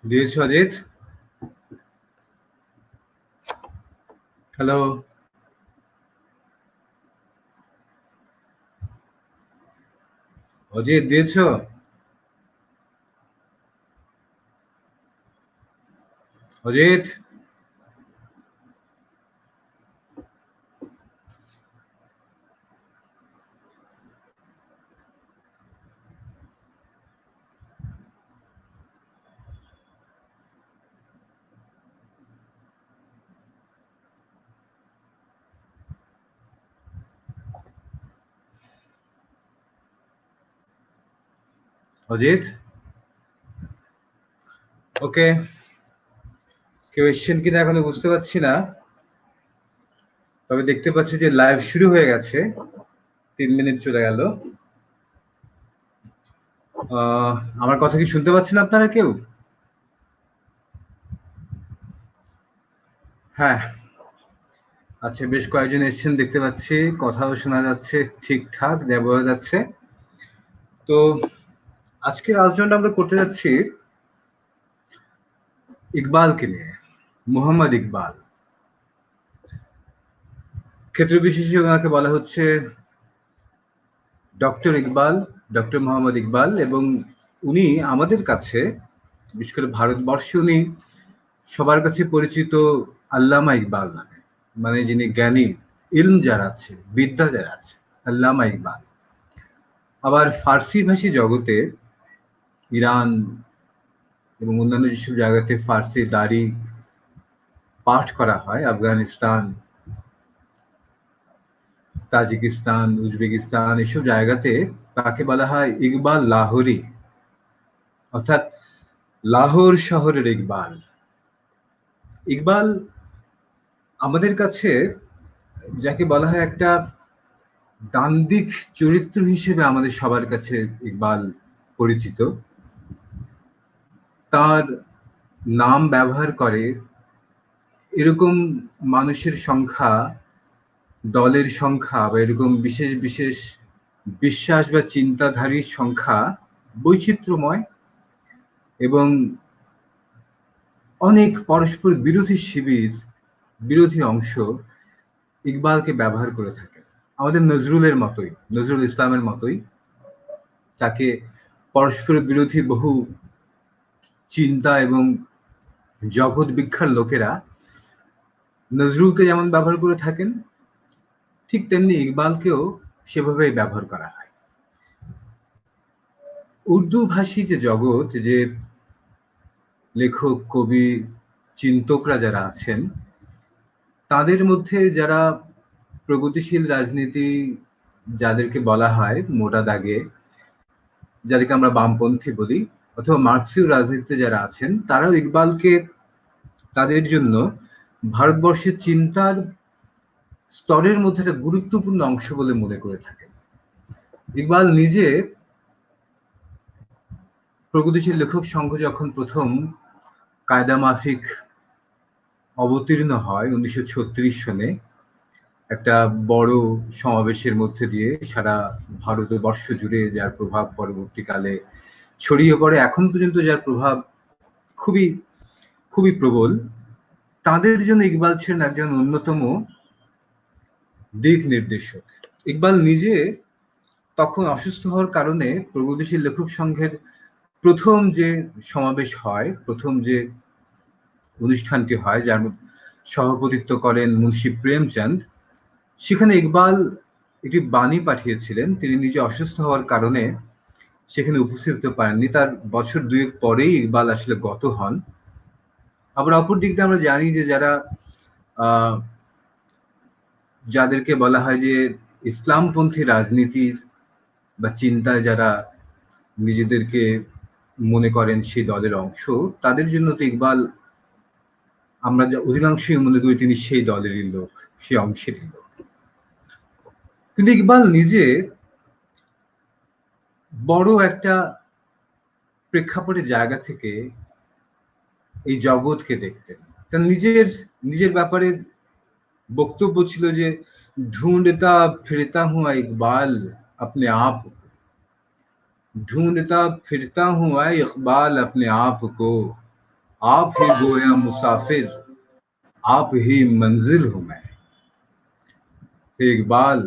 দিয়েছো অজিত? হ্যালো অজিত, দিয়েছো? অজিত অজিত ওকে, কেউ এসছেন কিনা এখনো বুঝতে পারছি না, তবে দেখতে পাচ্ছি যে লাইভ শুরু হয়ে গেছে। 3 মিনিট চলে গেল। আমার কথা কি শুনতে পাচ্ছেন আপনারা কেউ? হ্যাঁ, আচ্ছা, বেশ কয়েকজন এসছেন দেখতে পাচ্ছি, কথাও শোনা যাচ্ছে ঠিকঠাক, যা বোঝা যাচ্ছে। তো আজকের আলোচনাটা আমরা করতে যাচ্ছি ইকবালকে নিয়ে, মোহাম্মদ ইকবাল। ক্ষেত্র বিশেষে ওনাকে বলা হচ্ছে ডক্টর ইকবাল, ডক্টর মোহাম্মদ ইকবাল, এবং উনি আমাদের কাছে, বিশেষ করে ভারতবর্ষে, উনি সবার কাছে পরিচিত আল্লামা ইকবাল নামে, মানে যিনি জ্ঞানী, ইলম যার আছে, বিদ্যা যার আছে, আল্লামা ইকবাল। আবার ফার্সি ভাষী জগতে, ইরান এবং অন্যান্য যেসব জায়গাতে ফার্সি দারি পাঠ করা হয়, আফগানিস্তান, তাজিকিস্তান, উজবেকিস্তান, এসব জায়গাতে তাকে বলা হয় ইকবাল লাহোরি, অর্থাৎ লাহোর শহরের ইকবাল। ইকবাল আমাদের কাছে যাকে বলা হয় একটা দান্দিক চরিত্র হিসেবে আমাদের সবার কাছে ইকবাল পরিচিত। তার নাম ব্যবহার করে এরকম মানুষের সংখ্যা, দলের সংখ্যা, বা এরকম বিশেষ বিশেষ বিশ্বাস বা চিন্তাধারীর সংখ্যা বৈচিত্র্যময়, এবং অনেক পরস্পর বিরোধী শিবির, বিরোধী অংশ ইকবালকে ব্যবহার করে থাকে। আমাদের নজরুলের মতোই, নজরুল ইসলামের মতোই, তাকে পরস্পর বিরোধী বহু চিন্তা এবং জগৎ বিখ্যাত লোকেরা নজরুলকে যেমন ব্যবহার করে থাকেন, ঠিক তেমনি ইকবালকেও সেভাবেই ব্যবহার করা হয়। উর্দু ভাষী যে জগৎ, যে লেখক, কবি, চিন্তকরা যারা আছেন, তাদের মধ্যে যারা প্রগতিশীল রাজনীতি, যাদেরকে বলা হয় মোটা দাগে, যাদেরকে আমরা বামপন্থী বলি, অথবা মার্ক্সীয় রাজনীতিতে যারা আছেন, তারাও ইকবালকে তাদের জন্য ভারতবর্ষের চিন্তার স্তরের মধ্যে একটা গুরুত্বপূর্ণ অংশ বলে মনে করে থাকেন। ইকবাল নিজে প্রগতিশীল লেখক সংঘ যখন প্রথম কায়দা মাফিক অবতীর্ণ হয় 1936 সনে, একটা বড় সমাবেশের মধ্যে দিয়ে সারা ভারতবর্ষ জুড়ে, যার প্রভাব পরবর্তীকালে ছড়িয়ে পড়ে, এখন পর্যন্ত যার প্রভাব খুবই খুবই প্রবল। তাদের জন্য ইকবাল ছিলেন একজন অন্যতম দিক নির্দেশক। ইকবাল নিজে তখন অসুস্থ হওয়ার কারণে প্রগতিশীল লেখক সংঘের প্রথম যে সমাবেশ হয়, প্রথম যে অনুষ্ঠানটি হয়, যার সভাপতিত্ব করেন মুন্সি প্রেমচাঁদ, সেখানে ইকবাল একটি বাণী পাঠিয়েছিলেন। তিনি নিজে অসুস্থ হওয়ার কারণে সেখানে উপস্থিত হতে পারেননি। তার বছর দুয়েক পরেই ইকবাল আসলে গত হন। আবার অপর দিক দিয়ে আমরা জানি যে আহ, যাদেরকে বলা হয় যে ইসলামপন্থী রাজনীতির বা চিন্তায় যারা নিজেদেরকে মনে করেন সেই দলের অংশ, তাদের জন্য তো ইকবাল, আমরা অধিকাংশই মনে করি তিনি সেই দলেরই লোক, সেই অংশেরই লোক। কিন্তু ইকবাল নিজে বড় একটা প্রেক্ষাপটের জায়গা থেকে এই জগৎকে দেখতেন। তার নিজের নিজের ব্যাপারে বক্তব্য ছিল যে ढूंढता फिरता हूं इकबाल अपने आप को, ढूंढता फिरता हूं इकबाल अपने आप को, आप ही गोया मुसाफिर, आप ही मंजिल हूं मैं। হে ইকবাল,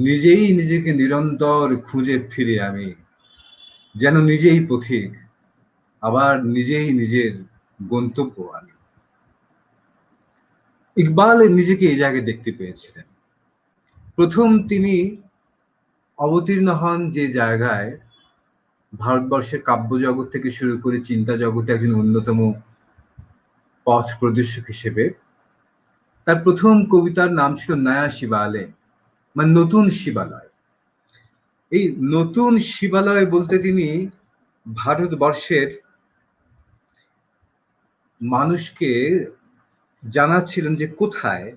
নিজেই নিজেকে নিরন্তর খুঁজে ফিরে আমি, যেন নিজেই পথিক, আবার নিজেই নিজের গন্তব্য আমি। ইকবাল নিজেকে এই জায়গায় দেখতে পেয়েছিলেন। প্রথম তিনি অবতীর্ণ হন যে জায়গায়, ভারতবর্ষের কাব্য জগৎ থেকে শুরু করে চিন্তা জগতে একজন অন্যতম পথ প্রদর্শক হিসেবে। তার প্রথম কবিতার নাম ছিল নয়া শিবালয়, মানে নতুন শিবালয়। এই নতুন শিবালয় বলতে তিনি ভারতবর্ষের মানুষকে জানাচ্ছিলেন যে কোথায়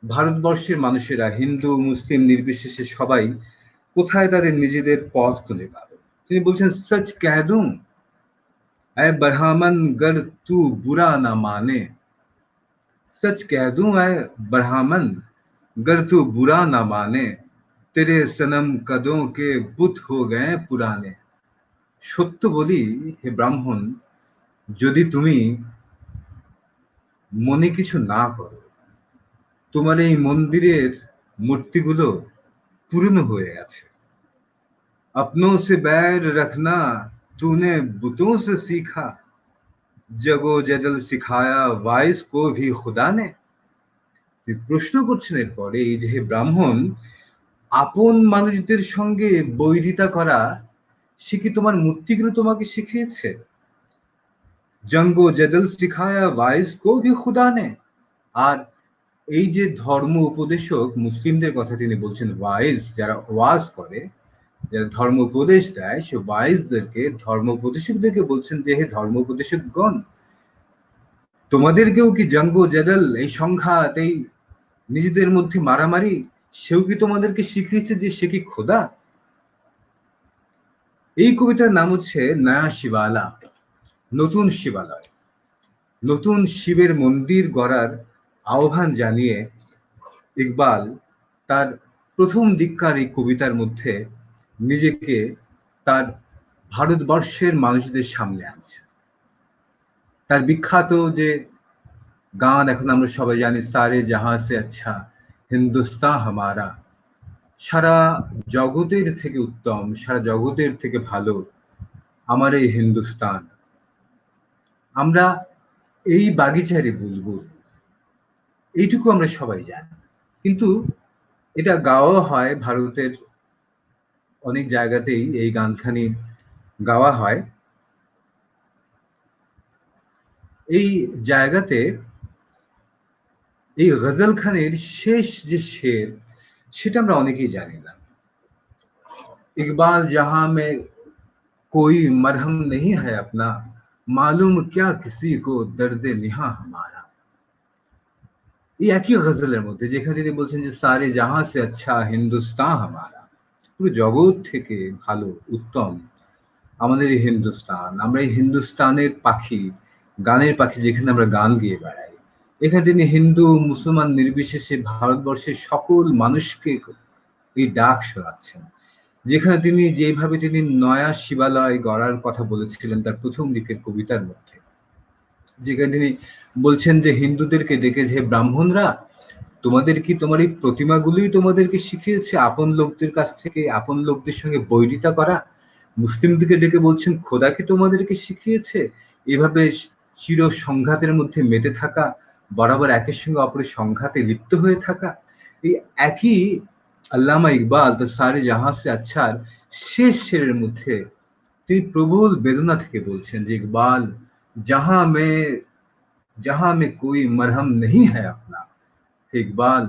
ভারতবর্ষের মানুষেরা, হিন্দু মুসলিম নির্বিশেষে সবাই কোথায় তাদের নিজেদের পথ খুঁজে পাবে। তিনি বলছেন সচ কহ दूं ऐ ब्राह्मण गर तू बुरा ना माने, सच कह दूं ऐ ब्राह्मण गर तू बुरा ना माने, तेरे सनम कदों के बुत हो गए पुराने। সত্য বলি হে ব্রাহ্মণ, যদি তুমি মনে কিছু না করো, তোমার এই মন্দিরের মূর্তিগুলো পুরনো হয়ে গেছে। अपनों से बैर रखना तूने बुतों से सीखा, जगो जदल सिखाया वाइस को भी खुदा ने। প্রশ্ন করছেন এরপরে এই যে হে ব্রাহ্মণ, আপন মানুষদের সঙ্গে বৈরিতা করা সে কি তোমার মূর্তিগুলো তোমাকে শিখিয়েছে? জঙ্গো জদল সিখায়া ওয়াইস কো ভি খুদা নে। আর এই যে ধর্ম উপদেশক মুসলিমদের কথা তিনি বলছেন, ওয়াইজ যারা ওয়াজ করে, যারা ধর্ম উপদেশ দেয়, সে ওয়াইজদেরকে, ধর্ম উপদেশকদেরকে বলছেন যে হে ধর্ম উপদেশকগণ, তোমাদেরকেও কি জঙ্গ জেদল, এই সংঘাত, এই নিজেদের মধ্যে মারামারি, সেও কি তোমাদেরকে শিখিয়েছে যে সে কি খোদা? এই কবিতার নাম হচ্ছে নয়া শিবালা, নতুন শিবালয়। নতুন শিবের মন্দির গড়ার আহ্বান জানিয়ে ইকবাল তার প্রথম দিককার এই কবিতার মধ্যে নিজেকে তার ভারতবর্ষের মানুষদের সামনে আনছে। তার বিখ্যাত যে গান এখন আমরা সবাই জানি, সারে জাহাঁ সে আচ্ছা হিন্দুস্তান হামারা, সারা জগতের থেকে উত্তম, সারা জগতের থেকে ভালো আমার এই হিন্দুস্তান। আমরা এই বাগিচারে বুলবুল, এইটুকু আমরা সবাই জানি। কিন্তু এটা গাওয়া হয় ভারতের অনেক জায়গাতেই, এই গানখানি গাওয়া হয়। এই জায়গাতে এই গজল খানের শেষ যে শের, সেটা আমরা অনেকেই জানি না। ইকবাল জাহাं में कोई मरहम नहीं है अपना, मालूम क्या किसी को दर्द निहा हमारा। এই একই গজলের মধ্যে যেখানে তিনি বলছেন যে সারে জাহাं से अच्छा हिंदुस्तान हमारा, পুরো জগৎ থেকে ভালো উত্তম আমাদের এই হিন্দুস্তান। আমরা এই হিন্দুস্তানের পাখি, গানের পাখি, যেখানে আমরা গান গেয়ে বেড়াই। এখানে তিনি হিন্দু মুসলমান নির্বিশেষে ভারতবর্ষের সকল মানুষকে এই ডাক শোনাচ্ছেন। যেখানে তিনি যেভাবে তিনি নয়া শিবালয় গড়ার কথা বলেছিলেন তার প্রথম দিকের কবিতার মধ্যে, যেখানে তিনি বলছেন যে হিন্দুদেরকে ডেকে, যে ব্রাহ্মণরা, তোমাদের কি তোমার এই প্রতিমাগুলোই তোমাদেরকে শিখিয়েছে আপন লোকদের কাছ থেকে আপন লোকদের সঙ্গে বৈরিতা করা? মুসলিমদেরকে ডেকে বলছেন খোদা কি তোমাদেরকে শিখিয়েছে এভাবে চির সংঘাতের মধ্যে মেতে থাকা, বরাবর একের সঙ্গে অপরের সংঘাতে লিপ্ত হয়ে থাকা? এই একই আল্লামা ইকবাল তার সারে জাহাঁ সে আচ্ছার শেষ শেরের মধ্যে তিনি প্রবল বেদনা থেকে বলছেন যে ইকবাল, जहां में जहां में कोई मरहम नहीं है अपना, হে ইকবাল,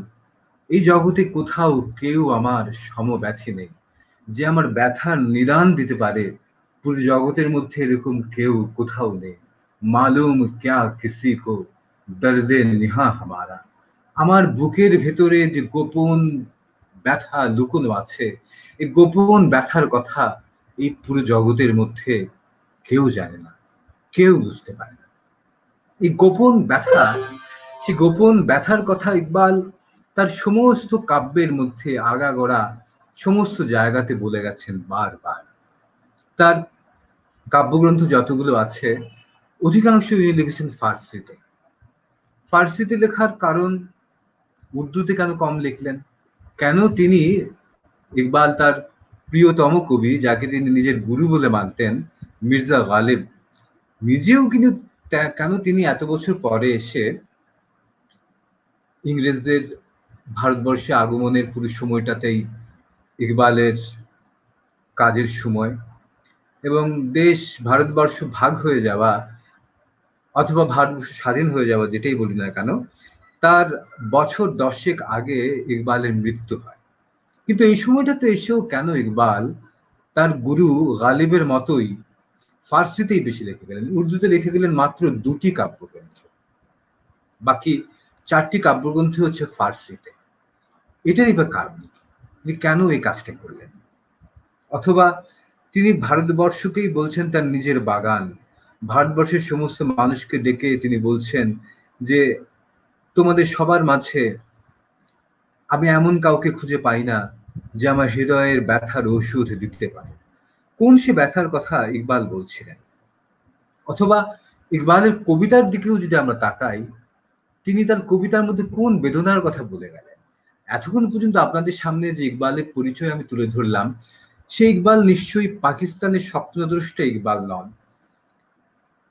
এই জগতে কোথাও কেউ আমার সমব্যথী নেই, যে আমার ব্যথার নিদান দিতে পারে, পুরো জগতের মধ্যে এরকম কেউ কোথাও নেই। মালুম ক্যা কিসি কো দর্দে নিহা হামারা, আমার বুকের ভেতরে যে গোপন ব্যথা লুকোনো আছে, এই গোপন ব্যথার কথা এই পুরো জগতের মধ্যে কেউ জানে না, কেউ বুঝতে পারে না। এই গোপন ব্যথা, সেই গোপন ব্যথার কথা ইকবাল তার সমস্ত কাব্যের মধ্যে আগাগোড়া সমস্ত জায়গাতে বলে গেছেন বারবার। তার কাব্যগ্রন্থ যতগুলো আছে অধিকাংশ তিনি লিখেছেন ফার্সিতে। ফার্সিতে লেখার কারণ, উর্দুতে কেন কম লিখলেন? কেন তিনি, ইকবাল তার প্রিয়তম কবি যাকে তিনি নিজের গুরু বলে মানতেন, মির্জা গালিব, নিজেও কিন্তু কেন তিনি এত বছর পরে এসে ইংরেজদের ভারতবর্ষে আগমনের পুরো সময়টাতেই ইকবালের কাজের সময়, এবং দেশ ভারতবর্ষ ভাগ হয়ে যাওয়া অথবা ভারতবর্ষ স্বাধীন হয়ে যাওয়া, যেটাই বলি না কেন, তার বছর 10 আগে ইকবালের মৃত্যু হয়। কিন্তু এই সময়টাতে এসেও কেন ইকবাল তার গুরু গালিবের মতোই ফার্সিতেই বেশি লিখে গেলেন, উর্দুতে লিখে গেলেন মাত্র 2টি কাব্যগ্রন্থ, বাকি 4টি কাব্যগ্রন্থ হচ্ছে ফার্সিতে। এটারই বা কারণ কি? তিনি কেন এই কাজটা করলেন? অথবা তিনি ভারতবর্ষকেই বলছেন তার নিজের বাগান, ভারতবর্ষের সমস্ত মানুষকে ডেকে তিনি বলছেন যে তোমাদের সবার মাঝে আমি এমন কাউকে খুঁজে পাই না যে আমার হৃদয়ের ব্যথার ওষুধ দিতে পারে। কোন সে ব্যথার কথা ইকবাল বলছিলেন? অথবা ইকবালের কবিতার দিকেও যদি আমরা তাকাই, তিনি তার কবিতার মধ্যে কোন বেদনার কথা বলে গেলেন? এতক্ষণ পর্যন্ত আপনাদের সামনে যে ইকবালের পরিচয় আমি তুলে ধরলাম, সেই ইকবাল নিশ্চয়ই পাকিস্তানের স্বপ্নদ্রষ্টা ইকবাল নন।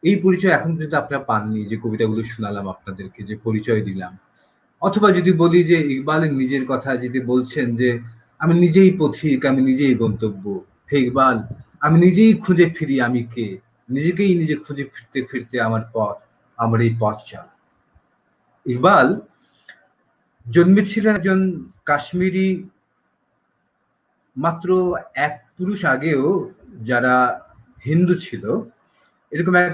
এই পরিচয় এখন পর্যন্ত আপনারা পাননি, যে কবিতাগুলো শোনালাম আপনাদেরকে, যে পরিচয় দিলাম। অথবা যদি বলি যে ইকবালের নিজের কথা, যদি বলছেন যে আমি নিজেই পথিক, আমি নিজেই গন্তব্য, হে ইকবাল, আমি নিজেই খুঁজে ফিরি আমি কে, নিজেকেই নিজে খুঁজে ফিরতে ফিরতে আমার পথ, আমার এই পথ চলা। ইকবাল জন্মেছিলেন একজন কাশ্মীরি, মাত্র এক পুরুষ আগেও যারা হিন্দু ছিল এরকম এক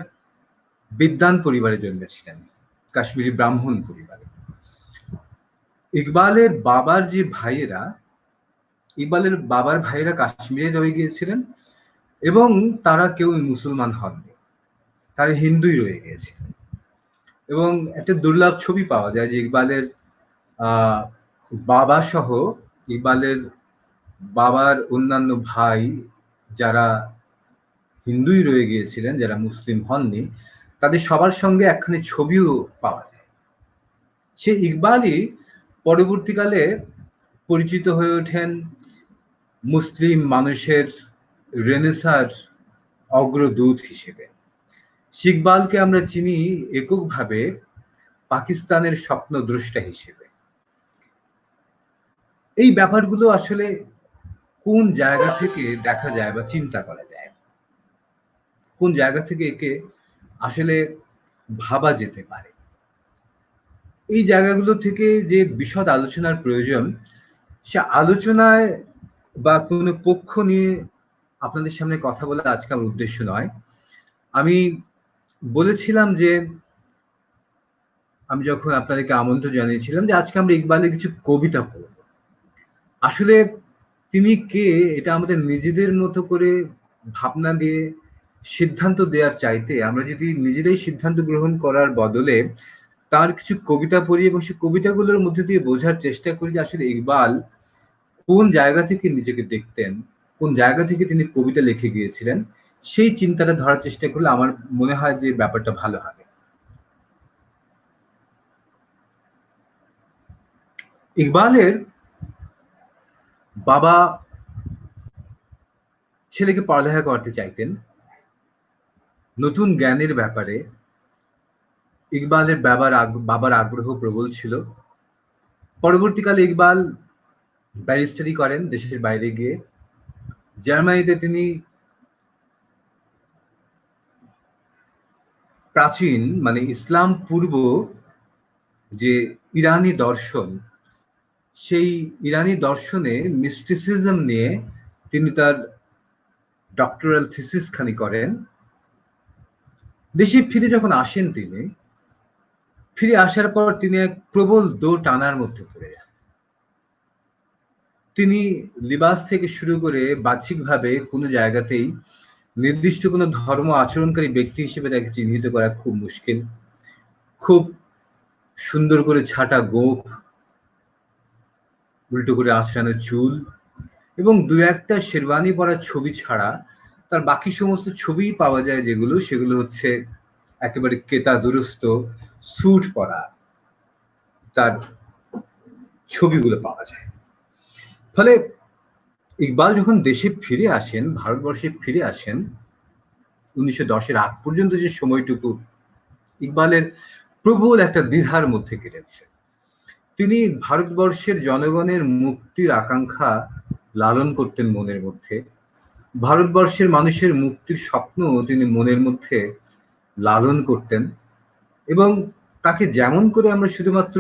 বিদ্বান পরিবারে জন্মেছিলেন, কাশ্মীরি ব্রাহ্মণ পরিবারে। ইকবালের বাবার যে ভাইয়েরা, ইকবালের বাবার ভাইয়েরা কাশ্মীরে রয়ে গিয়েছিলেন এবং তারা কেউ মুসলমান হননি, তারা হিন্দুই রয়ে গিয়েছিলেন। এবং একটা দুর্লভ ছবি পাওয়া যায় যে ইকবালের বাবা সহ ইকবালের বাবার অন্যান্য ভাই যারা হিন্দুই রয়ে গিয়েছিলেন, যারা মুসলিম হননি, তাদের সবার সঙ্গে একখানি ছবিও পাওয়া যায়। সে ইকবালই পরবর্তীকালে পরিচিত হয়ে ওঠেন মুসলিম মানুষের রেনেসার অগ্রদূত হিসেবে। ইকবালকে আমরা চিনি এককভাবে পাকিস্তানের স্বপ্নদ্রষ্টা হিসেবে। এই ব্যাপারগুলো আসলে কোন জায়গা থেকে দেখা যায় বা চিন্তা করা যায়, কোন জায়গা থেকে একে আসলে ভাবা যেতে পারে, এই জায়গাগুলো থেকে যে বিশদ আলোচনার প্রয়োজন, সে আলোচনায় বা কোনো পক্ষ নিয়ে আপনাদের সামনে কথা বলা আজকে আমার উদ্দেশ্য নয়। আমি বলেছিলাম যে আমি যখন আপনাদেরকে আমন্ত্রণ জানিয়েছিলাম যে আজকে আমরা ইকবালের কিছু কবিতা পড়ব, আসলে তিনি কে এটা আমাদের নিজেদের মতো করে ভাবনা দিয়ে সিদ্ধান্ত দেওয়ার চাইতে আমরা যদি নিজেরাই সিদ্ধান্ত গ্রহণ করার বদলে তার কিছু কবিতা পড়ি এবং সেই কবিতাগুলোর মধ্যে দিয়ে বোঝার চেষ্টা করি যে আসলে ইকবাল কোন জায়গা থেকে নিজেকে দেখতেন, কোন জায়গা থেকে তিনি কবিতা লিখে গিয়েছিলেন, সেই চিন্তাটা ধরার চেষ্টা করলে আমার মনে হয় যে ব্যাপারটা ভালো হবে। ইকবালের বাবা ছেলেকে পড়ালেখা করতে চাইতেন। নতুন জ্ঞানের ব্যাপারে ইকবালের বাবার আগ্রহ প্রবল ছিল। পরবর্তীকালে ইকবাল ব্যারিস্টারি করেন দেশের বাইরে গিয়ে। জার্মানিতে তিনি প্রাচীন মানে ইসলাম পূর্ব যে ইরানি দর্শন, সেই ইরানি দর্শনে মিস্টিসিজম নিয়ে তিনি তার ডক্টরাল থিসিস খানি করেন। দেশে ফিরে যখন আসেন তিনি, ফিরে আসার পর তিনি এক প্রবল টানার মধ্যে পড়ে যান। তিনি লিবাস থেকে শুরু করে বাহ্যিকভাবে কোনো জায়গাতেই নির্দিষ্ট কোনো ধর্ম আচরণকারী ব্যক্তি হিসেবে তাকে চিহ্নিত করা খুব মুশকিল। খুব সুন্দর করে ছাটা গোঁফ, উল্টো করে আঁচড়ানো চুল এবং দু একটা শেরওয়ানি পরা ছবি ছাড়া তার বাকি সমস্ত ছবি পাওয়া যায় যেগুলো, সেগুলো হচ্ছে একেবারে কেতা দুরস্ত স্যুট পরা তার ছবিগুলো পাওয়া যায়। ফলে ইকবাল যখন দেশে ফিরে আসেন, ভারতবর্ষে ফিরে আসেন 1910-এর আগ পর্যন্ত যে সময়টুকু ইকবালের প্রবল একটা দ্বিধার মধ্যে কেটেছে। তিনি ভারতবর্ষের জনগণের মুক্তির আকাঙ্ক্ষা লালন করতেন মনের মধ্যে। ভারতবর্ষের মানুষের মুক্তির স্বপ্ন তিনি মনের মধ্যে লালন করতেন এবং তাকে যেমন করে আমরা শুধুমাত্র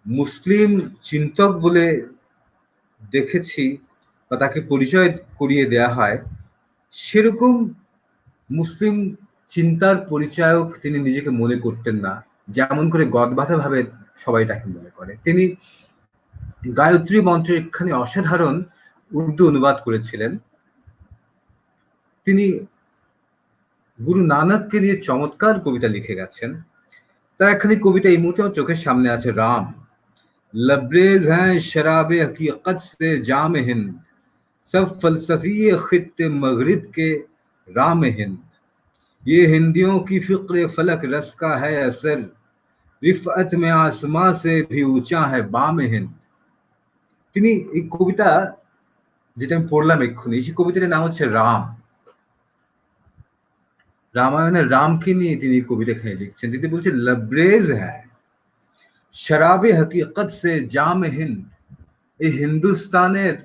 মুসলিম চিন্তক বলে দেখেছি বা তাকে পরিচয় করিয়ে দেয়া হয়, সেরকম মুসলিম চিন্তার পরিচায়ক তিনি নিজেকে মনে করতেন না, যেমন করে গদবাঁধা ভাবে সবাই তাকে মনে করে। তিনি গায়ত্রী মন্ত্রের একখানি অসাধারণ উর্দু অনুবাদ করেছিলেন। তিনি গুরু নানককে নিয়ে চমৎকার কবিতা লিখে গেছেন। তার একখানি কবিতা এই মুহূর্তে আমার চোখের সামনে আছে, রাম। लबरेज हैं शराब हकीकत से जाम हिंद, सब फलसफी खित्ते मगरिब के राम हिंद, ये हिंदियों की फिक्र फलक रस का है असर, रिफअत में आसमां से भी ऊंचा है बाम हिंद। তিনি এই কবিতা যেটা আমি পড়লাম এক্ষুনি, সেই কবিতাটার নাম হচ্ছে রাম। রামায়ণের রামকে নিয়ে তিনি কবিতাখানি লিখছেন। তিনি বলছেন লবরেজ হ্যাঁ শরাবে হকিকত সে জাম হিন্দ, এই হিন্দুস্তানের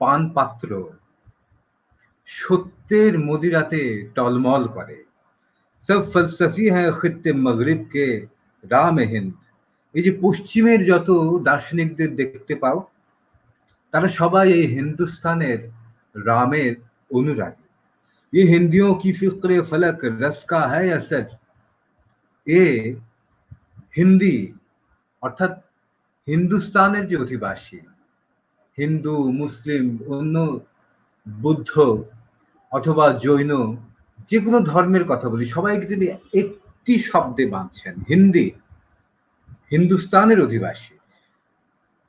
পান পাত্র সত্যের মদিরাতে টলমল করে। সব ফলসফি হ্যাঁ খিত্তে মগরিব কে রাম হিন্দ, এই যে পশ্চিমের যত দার্শনিকদের দেখতে পাও, তারা সবাই এই হিন্দুস্তানের রামের অনুরাগী। ये हिंदियों की फिक्र फलक रस का है असर, এ হিন্দি অর্থাৎ হিন্দুস্তানের যে অধিবাসী, হিন্দু, মুসলিম, অন্য বুদ্ধ অথবা জৈন, যে কোনো ধর্মের কথা বলি, সবাইকে তিনি একটি শব্দে বাঁধছেন, হিন্দি, হিন্দুস্তানের অধিবাসী।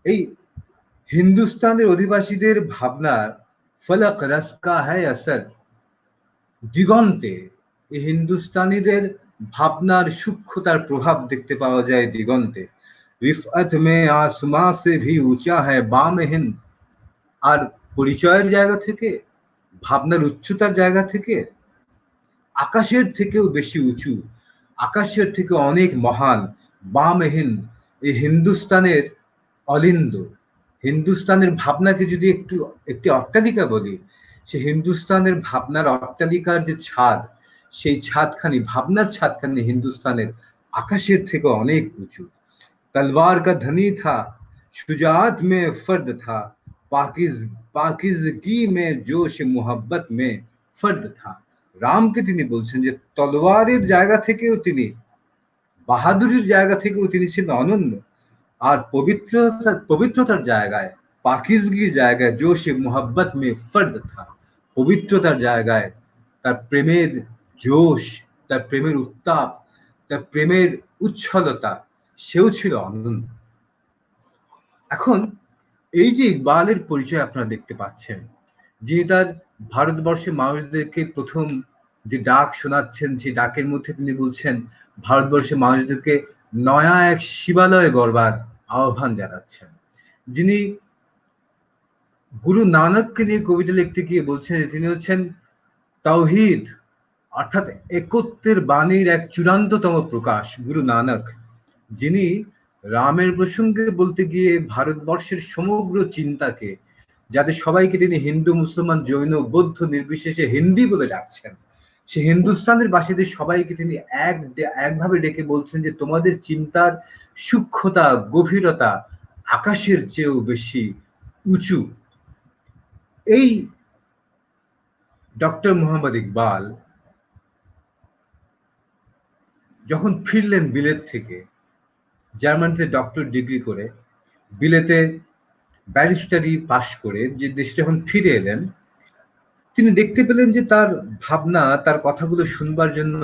এই হিন্দুস্তানের অধিবাসীদের ভাবনার ফলক রসকা হ্যায় আসর, দিগন্তে এই হিন্দুস্তানিদের ভাবনার সূক্ষ্মতার প্রভাব দেখতে পাওয়া যায় দিগন্তে। রিফআত মে আসমা সে ভি উঁচা হ্যায় বাম হিন্দ, আর পরিচয়ের জায়গা থেকে, ভাবনার উচ্চতার জায়গা থেকে আকাশের থেকেও বেশি উঁচু, আকাশের থেকে অনেক মহান বাম হিন্দ, এই হিন্দুস্তানের অলিন্দ। হিন্দুস্তানের ভাবনাকে যদি একটি অট্টালিকা বলি, সে হিন্দুস্তানের ভাবনার অট্টালিকার যে ছাদ, সেই ছাদখানি, ভাবনার ছাদখানি হিন্দুস্তানের আকাশের থেকে অনেক উঁচু। তলবার কা ধনী থা, শুজাআত মে ফর্দ থা, পাকিজগি মে জোশ মোহব্বত মে ফর্দ থা। রামকে তিনি বলছেন যে তলোয়ারের জায়গা থেকেও তিনি, বাহাদুরির জায়গা থেকেও তিনি ছিলেন অনন্য, আর পবিত্রতার জায়গায়, পাকিজগির জায়গায় জোশে মোহব্বত মে ফর্দ থা, পবিত্রতার জায়গায় তার প্রেমের জোশ, তার প্রেমের উত্তাপ, তার প্রেমের উচ্ছলতা, সেও ছিল অনন্য। এখন এই যে ইকবালের পরিচয় আপনারা দেখতে পাচ্ছেন, যিনি তার ভারতবর্ষের মানুষদেরকে প্রথম যে ডাক শোনাচ্ছেন, সেই ডাকের মধ্যে তিনি বলছেন ভারতবর্ষের মানুষদেরকে নয়া এক শিবালয়ে গড়বার আহ্বান জানাচ্ছেন। যিনি গুরু নানককে নিয়ে কবিতা লিখতে গিয়ে বলছেন যে তিনি হচ্ছেন তাওহীদ অর্থাৎ একত্বের বাণীর এক চূড়ান্ততম প্রকাশ গুরু নানক, যিনি রামের প্রসঙ্গে বলতে গিয়ে ভারতবর্ষের সমগ্র চিন্তাকে, যাদের সবাইকে তিনি হিন্দু মুসলমান জৈন বৌদ্ধ নির্বিশেষে হিন্দি বলে ডাকছেন, সে হিন্দুস্তানের বাসীদের সবাইকে তিনি একভাবে ডেকে বলছেন যে তোমাদের চিন্তার সূক্ষ্মতা গভীরতা আকাশের চেয়েও বেশি উঁচু। এই ডক্টর মোহাম্মদ ইকবাল যখন ফিরলেন বিলেত থেকে, জার্মানিতে ডক্টর ডিগ্রি করে, বিলেতে ব্যারিস্টারি পাশ করে যে দেশে যখন ফিরে এলেন, তিনি দেখতে পেলেন যে তার ভাবনা তার কথাগুলো শুনবার জন্য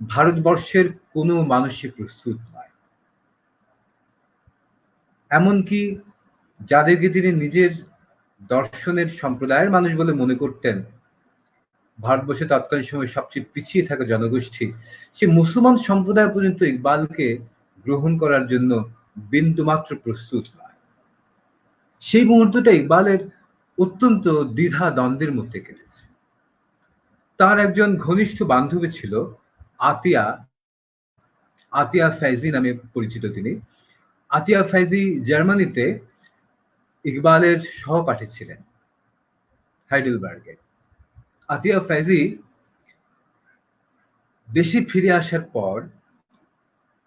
ভারতবর্ষের কোনো মানুষই প্রস্তুত নয়। এমনকি যাদেরকে তিনি নিজের দর্শনের সম্প্রদায়ের মানুষ বলে মনে করতেন, ভারতবর্ষে তৎকালীন সময় সবচেয়ে পিছিয়ে থাকা জনগোষ্ঠী, সে মুসলমান সম্প্রদায় পর্যন্ত ইকবালকে গ্রহণ করার জন্য বিন্দুমাত্র প্রস্তুত নয়। সেই মুহূর্তটা ইকবালের অত্যন্ত দ্বিধা দ্বন্দ্বের মধ্যে কেটেছে। তার একজন ঘনিষ্ঠ বান্ধবী ছিল আতিয়া, আতিয়া ফাইজি নামে পরিচিত তিনি। আতিয়া ফাইজি জার্মানিতে ইকবালের সহপাঠী ছিলেন হাইডেলবার্গে। আতিয়া ফাইজি দেশে ফিরে আসার পর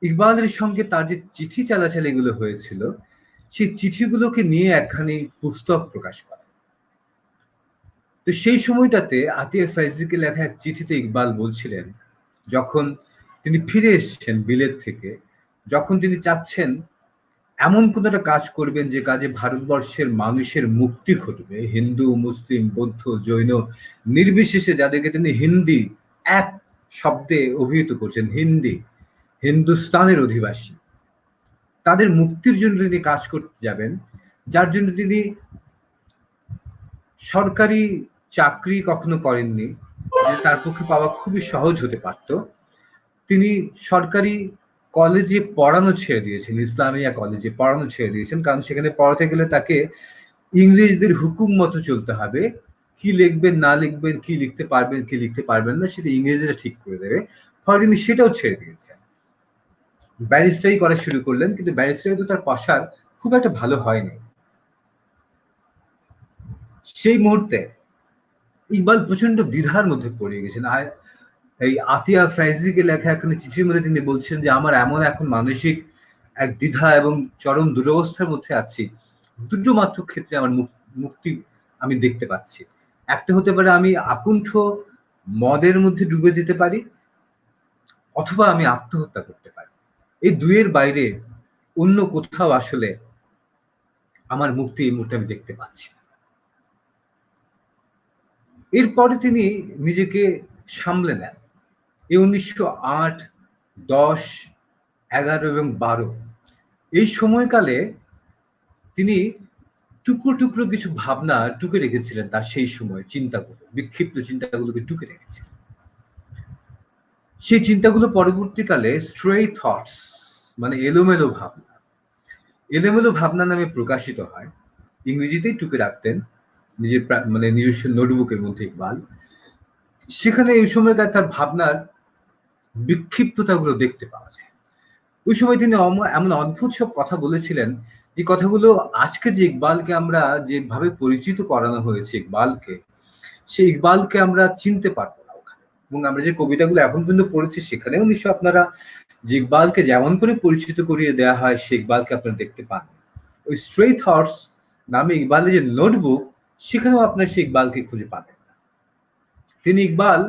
ইকবালের সঙ্গে তার যে চিঠি চালাচালিগুলো হয়েছিল, সেই চিঠিগুলোকে নিয়ে একখানি পুস্তক প্রকাশ করে। তো সেই সময়টাতে আতিয়া ফাইজিকে লেখা এক চিঠিতে ইকবাল বলছিলেন, যখন তিনি ফিরে এসেছেন বিলেত থেকে, যখন তিনি চাচ্ছেন এমন কোন একটা কাজ করবেন যে কাজে ভারতবর্ষের মানুষের মুক্তি ঘটবে, হিন্দু মুসলিম বৌদ্ধ জৈন নির্বিশেষে, যাদেরকে তিনি হিন্দি এক শব্দে অভিহিত করছেন, হিন্দি হিন্দুস্তানের অধিবাসী, তাদের মুক্তির জন্য তিনি কাজ করতে যাবেন, যার জন্য তিনি সরকারি চাকরি কখনো করেননি, যে তার পক্ষে পাওয়া খুবই সহজ হতে পারত। তিনি সরকারি কলেজে পড়ানো ছেড়ে দিয়েছেন, ইসলামিয়া কলেজে পড়ানো ছেড়ে দিয়েছেন, কারণ সেখানে পড়াতে গেলে তাকে ইংরেজদের হুকুম মতো চলতে হবে। কি লিখবেন না লিখবেন, কি লিখতে পারবেন কি লিখতে পারবেন না, সেটা ইংরেজরা ঠিক করে দেবে। ফলে তিনি সেটাও ছেড়ে দিয়েছেন, ব্যারিস্টারি করা শুরু করলেন। কিন্তু ব্যারিস্টারি তো তার পাশার খুব একটা ভালো হয়নি। সেই মুহূর্তে ইকবাল প্রচন্ড দ্বিধার মধ্যে পড়ে গেছেন। এই আতিয়া ফ্রাইজিকে লেখা এখানে চিঠির মধ্যে তিনি বলছেন যে আমার এমন এখন মানসিক এক দ্বিধা এবং চরম দুরবস্থার মধ্যে আছি, দুটো মাত্র ক্ষেত্রে আমার মুক্তি আমি দেখতে পাচ্ছি। একটা হতে পারে আমি আকুণ্ঠ মদের মধ্যে ডুবে যেতে পারি, অথবা আমি আত্মহত্যা করতে পারি। এই দুইয়ের বাইরে অন্য কোথাও আসলে আমার মুক্তি এই মুহূর্তে আমি দেখতে পাচ্ছি না। এরপরে তিনি নিজেকে সামলে নেন। এই 1908, 10, 11 এবং 12 এই সময়কালে তিনি টুকরো টুকরো কিছু ভাবনা টুকে রেখেছিলেন, তার সেই সময় চিন্তাগুলো, বিক্ষিপ্ত চিন্তাগুলোকে টুকে রেখেছিলেন। সেই চিন্তাগুলো পরবর্তীকালে স্ট্রে থটস মানে এলোমেলো ভাবনা, এলোমেলো ভাবনা নামে প্রকাশিত হয়। ইংরেজিতেই টুকে রাখতেন নিজের মানে নিজস্ব নোটবুকের মধ্যে ইকবাল। সেখানে এই সময়কার তার ভাবনার বিক্ষিপ্ততাগুলো দেখতে পাওয়া যায়। ওই সময় তিনি এমন অদ্ভুত সব কথা বলেছিলেন, যে কথাগুলো আজকে যে ইকবালকে আমরা যেভাবে পরিচিত করানো হয়েছে ইকবালকে, সেই ইকবালকে আমরা চিনতে পারবো না ওখানে। এবং আমরা যে কবিতাগুলো এখন পর্যন্ত পড়েছি সেখানেও নিশ্চয় আপনারা যে ইকবালকে যেমন করে পরিচিত করিয়ে দেওয়া হয় সেই ইকবালকে আপনারা দেখতে পান। ওই স্ট্রে থটস নামে ইকবালের যে নোটবুক, সেখানেও আপনার সেই ইকবালকে খুঁজে পাবেন না। তিনি ইকবাল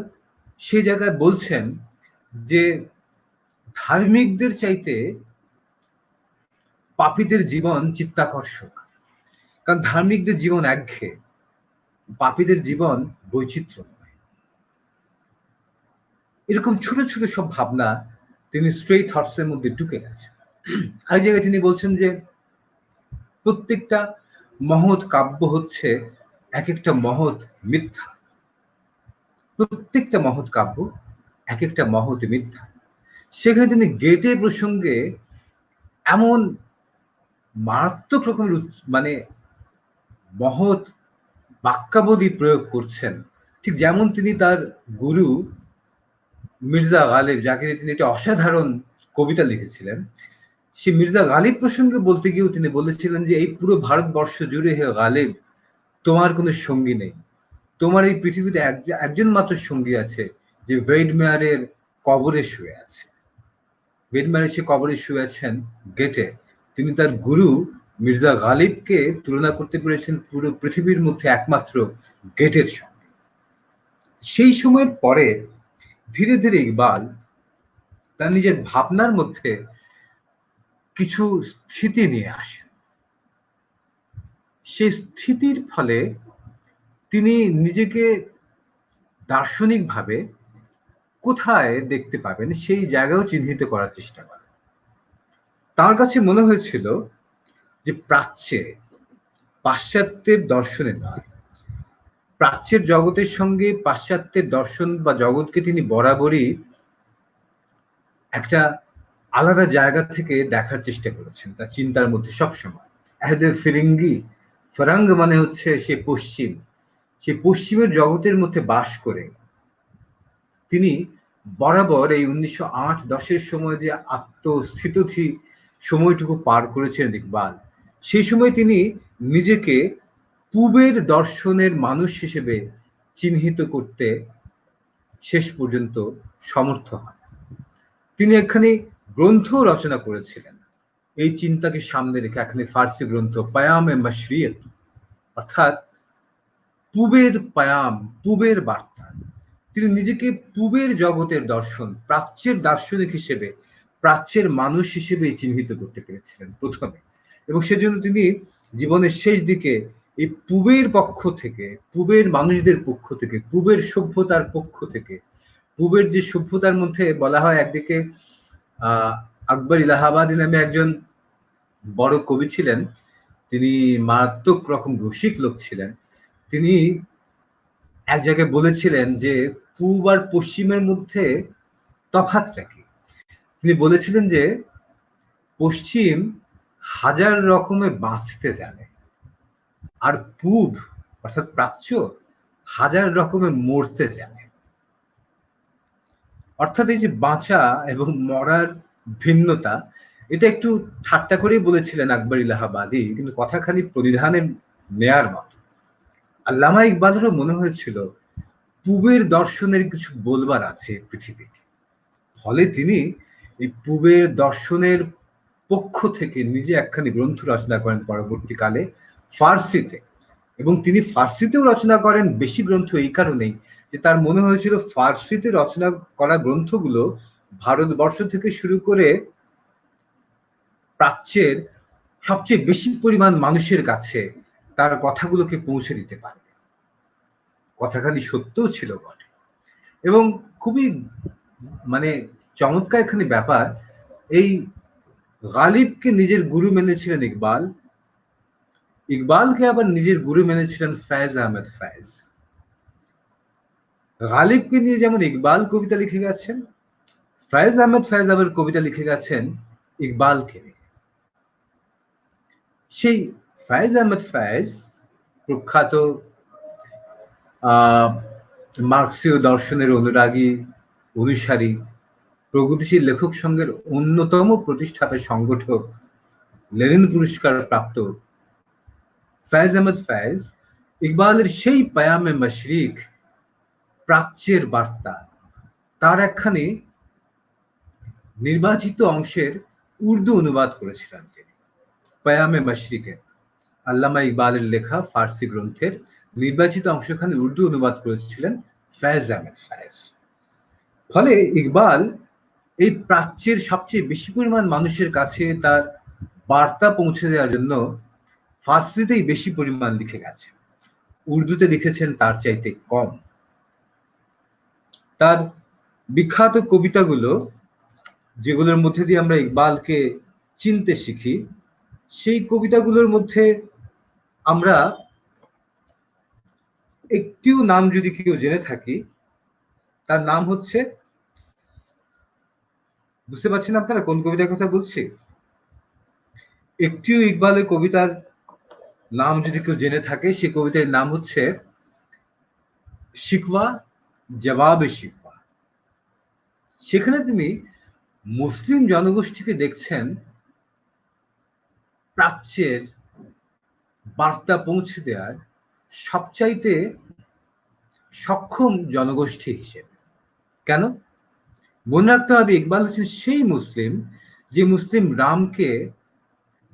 সেই জায়গায় বলছেন যে ধার্মিকদের চাইতে পাপীদের জীবন চিত্তাকর্ষক, কারণ ধার্মিকদের জীবন একঘেয়ে, পাপীদের জীবন বৈচিত্র্যময়। এরকম ছোট ছোট সব ভাবনা তিনি স্ট্রে থটস এর মধ্যে ঢুকে গেছেন। আরেক জায়গায় তিনি বলছেন যে প্রত্যেকটা মহৎ কাব্য হচ্ছে এক একটা মহৎ মিথ্যা, প্রত্যেকটা মহৎ কাব্য এক একটা মহৎ মিথ্যা। সেখানে তিনি গেটে প্রসঙ্গে এমন মারাত্মক রকমের মানে মহৎ বাক্যাবলী প্রয়োগ করছেন, ঠিক যেমন তিনি তার গুরু মির্জা গালিব, যাকে তিনি একটা অসাধারণ কবিতা লিখেছিলেন, সে মির্জা গালিব প্রসঙ্গে বলতে গিয়েও তিনি বলেছিলেন যে এই পুরো ভারতবর্ষ জুড়ে হে গালিব তোমার কোনো সঙ্গী নেই, তোমার এই পৃথিবীতে একজন মাত্র সঙ্গী আছে, যে ভেইডমেয়ারের কবরে শুয়ে আছে। ভেইডমেয়ারের সে কবরে শুয়ে আছেন গেটে। তিনি তার গুরু মির্জা গালিবকে তুলনা করতে পেরেছেন পুরো পৃথিবীর মধ্যে একমাত্র গেটের সঙ্গে। সেই সময়ের পরে ধীরে ধীরে ইকবাল তার নিজের ভাবনার মধ্যে কিছু স্থিতি নিয়ে আসেন। সেই স্থিতির ফলে তিনি নিজেকে দার্শনিকভাবে কোথায় দেখতে পাবেন সেই জায়গাও চিহ্নিত করার চেষ্টা করেন। তার কাছে মনে হয়েছিল যে প্রাচ্যে, পাশ্চাত্যের দর্শনে নয়, প্রাচ্যের জগতের সঙ্গে পাশ্চাত্যের দর্শন বা জগৎকে তিনি বরাবরই একটা আলাদা জায়গা থেকে দেখার চেষ্টা করেছেন তার চিন্তার মধ্যে সবসময়। এহদের ফিরিঙ্গি, ফরাঙ্গ মানে হচ্ছে সে পশ্চিম, সে পশ্চিমের জগতের মধ্যে বাস করে তিনি বরাবর এই 1908-10-এর সময় যে আত্মস্থিতধি সময়টুকু পার করেছেন ইকবাল, সেই সময় তিনি নিজেকে পূবের দর্শনের মানুষ হিসেবে চিহ্নিত করতে শেষ পর্যন্ত সমর্থ হন। তিনি একখানি গ্রন্থ রচনা করেছিলেন এই চিন্তাকে সামনে রেখে, একখানি ফার্সি গ্রন্থ পায়ামে মাশরিয়ত, অর্থাৎ পূবের পায়াম, পূবের বার্তা। তিনি নিজেকে পূবের জগতের দর্শন, প্রাচ্যের দার্শনিক হিসেবে, প্রাচ্যের মানুষ হিসেবে চিহ্নিত করতে পেরেছিলেন প্রথমে, এবং সেজন্য তিনি জীবনের শেষ দিকে এই পূবের পক্ষ থেকে, পূবের মানুষদের পক্ষ থেকে, পূবের সভ্যতার পক্ষ থেকে, পূবের যে সভ্যতার মধ্যে বলা হয় একদিকে আকবর ইলাহাবাদী নামে একজন বড় কবি ছিলেন, তিনি মারাত্মক রকম রসিক লোক ছিলেন। তিনি এক জায়গায় বলেছিলেন যে পূব আর পশ্চিমের মধ্যে তফাৎটা কি। তিনি বলেছিলেন যে পশ্চিম হাজার রকমে বাঁচতে জানে, আর পূব অর্থাৎ প্রাচ্য হাজার রকমে মরতে জানে। অর্থাৎ এই যে বাঁচা এবং মরার ভিন্নতা, এটা একটু ঠাট্টা করেই বলেছিলেন আকবর ইলাহাবাদী, কিন্তু কথাখানি পরিধানে নেয়ার মতো। আল্লামা ইকবালেরও মনে হয়েছিল পূবের দর্শনের কিছু বলবার আছে পৃথিবীতে, ফলে তিনি এই পূবের দর্শনের পক্ষ থেকে নিজে একখানি গ্রন্থ রচনা করেন পরবর্তীকালে ফার্সিতে। এবং তিনি ফার্সিতেও রচনা করেন বেশি গ্রন্থ এই কারণেই যে তার মনে হয়েছিল ফার্সিতে রচনা করা গ্রন্থগুলো ভারতবর্ষ থেকে শুরু করে প্রাচ্যের সবচেয়ে বেশি পরিমাণ মানুষের কাছে তার কথাগুলোকে পৌঁছে দিতে পারবে। কথাখানি সত্যও ছিল বটে। এবং খুবই মানে চমৎকার এখানে ব্যাপার, এই গালিবকে নিজের গুরু মেনেছিলেন ইকবাল, ইকবালকে আবার নিজের গুরু মেনেছিলেন ফয়েজ আহমেদ ফয়েজ। গালিবকে নিয়ে যেমন ইকবাল কবিতা লিখে গেছেন, ফয়েজ আহমেদ ফয়েজ আবার কবিতা লিখে গেছেন ইকবালকে নিয়ে। সেই ফয়েজ আহমেদ ফয়েজ প্রখ্যাত মার্ক্সীয় দর্শনের অনুরাগী, অনুসারী, প্রগতিশীল লেখক সংঘের অন্যতম প্রতিষ্ঠাতা সংগঠক, লেনিন পুরস্কার প্রাপ্ত ফয়েজ আহমেদ ফয়েজ ইকবালের সেই পায়ামে মাশরিক, প্রাচ্যের বার্তা, তার একখানি নির্বাচিত অংশের উর্দু অনুবাদ করেছিলেন তিনি। পায়ামে মাশরিকের, আল্লামা ইকবালের লেখা ফার্সি গ্রন্থের নির্বাচিত অংশখানি উর্দু অনুবাদ করেছিলেন ফয়েজ আহমেদ ফয়েজ। ফলে ইকবাল এই প্রাচ্যের সবচেয়ে বেশি পরিমাণ মানুষের কাছে তার বার্তা পৌঁছে দেওয়ার জন্য ফার্সিতেই বেশি পরিমাণ লিখে গেছে, উর্দুতে লিখেছেন তার চাইতে কম। তার বিখ্যাত কবিতাগুলো, যেগুলোর মধ্যে দিয়ে আমরা ইকবালকে চিনতে শিখি, সেই কবিতাগুলোর মধ্যে আমরা একটিও নাম যদি কেউ জেনে থাকি, তার নাম হচ্ছে, বুঝতে পারছেন আপনারা কোন কবিতার কথা বলছি? একটিও ইকবালের কবিতার নাম যদি কেউ জেনে থাকে, সে কবিতার নাম হচ্ছে শিকওয়া জবাবে শিকওয়া। সেখানে তিনি মুসলিম জনগোষ্ঠীকে দেখছেন প্রাচ্যের বার্তা পৌঁছে দেওয়ার সবচাইতে সক্ষম জনগোষ্ঠী হিসেবে। কেন? মনে রাখতে হবে, ইকবাল হচ্ছেন সেই মুসলিম যে মুসলিম রামকে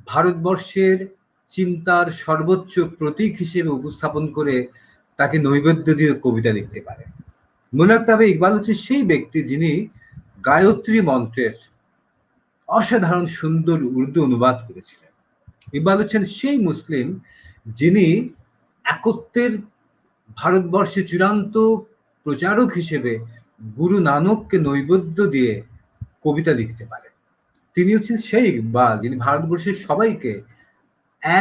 ভারতবর্ষের চিন্তার সর্বোচ্চ প্রতীক হিসেবে উপস্থাপন করে তাকে নৈবেদ্য দিয়ে কবিতা লিখতে পারে। মনে রাখতে হবে, ইকবাল হচ্ছে সেই ব্যক্তি যিনি গায়ত্রী মন্ত্রের অসাধারণ সুন্দর উর্দু অনুবাদ করেছিলেন। ইকবাল হচ্ছেন সেই মুসলিম যিনি একত্বের ভারতবর্ষে চূড়ান্ত প্রচারক হিসেবে গুরু নানককে নৈবেদ্য দিয়ে কবিতা লিখতে পারেন। তিনি হচ্ছেন সেই ইকবাল যিনি ভারতবর্ষের সবাইকে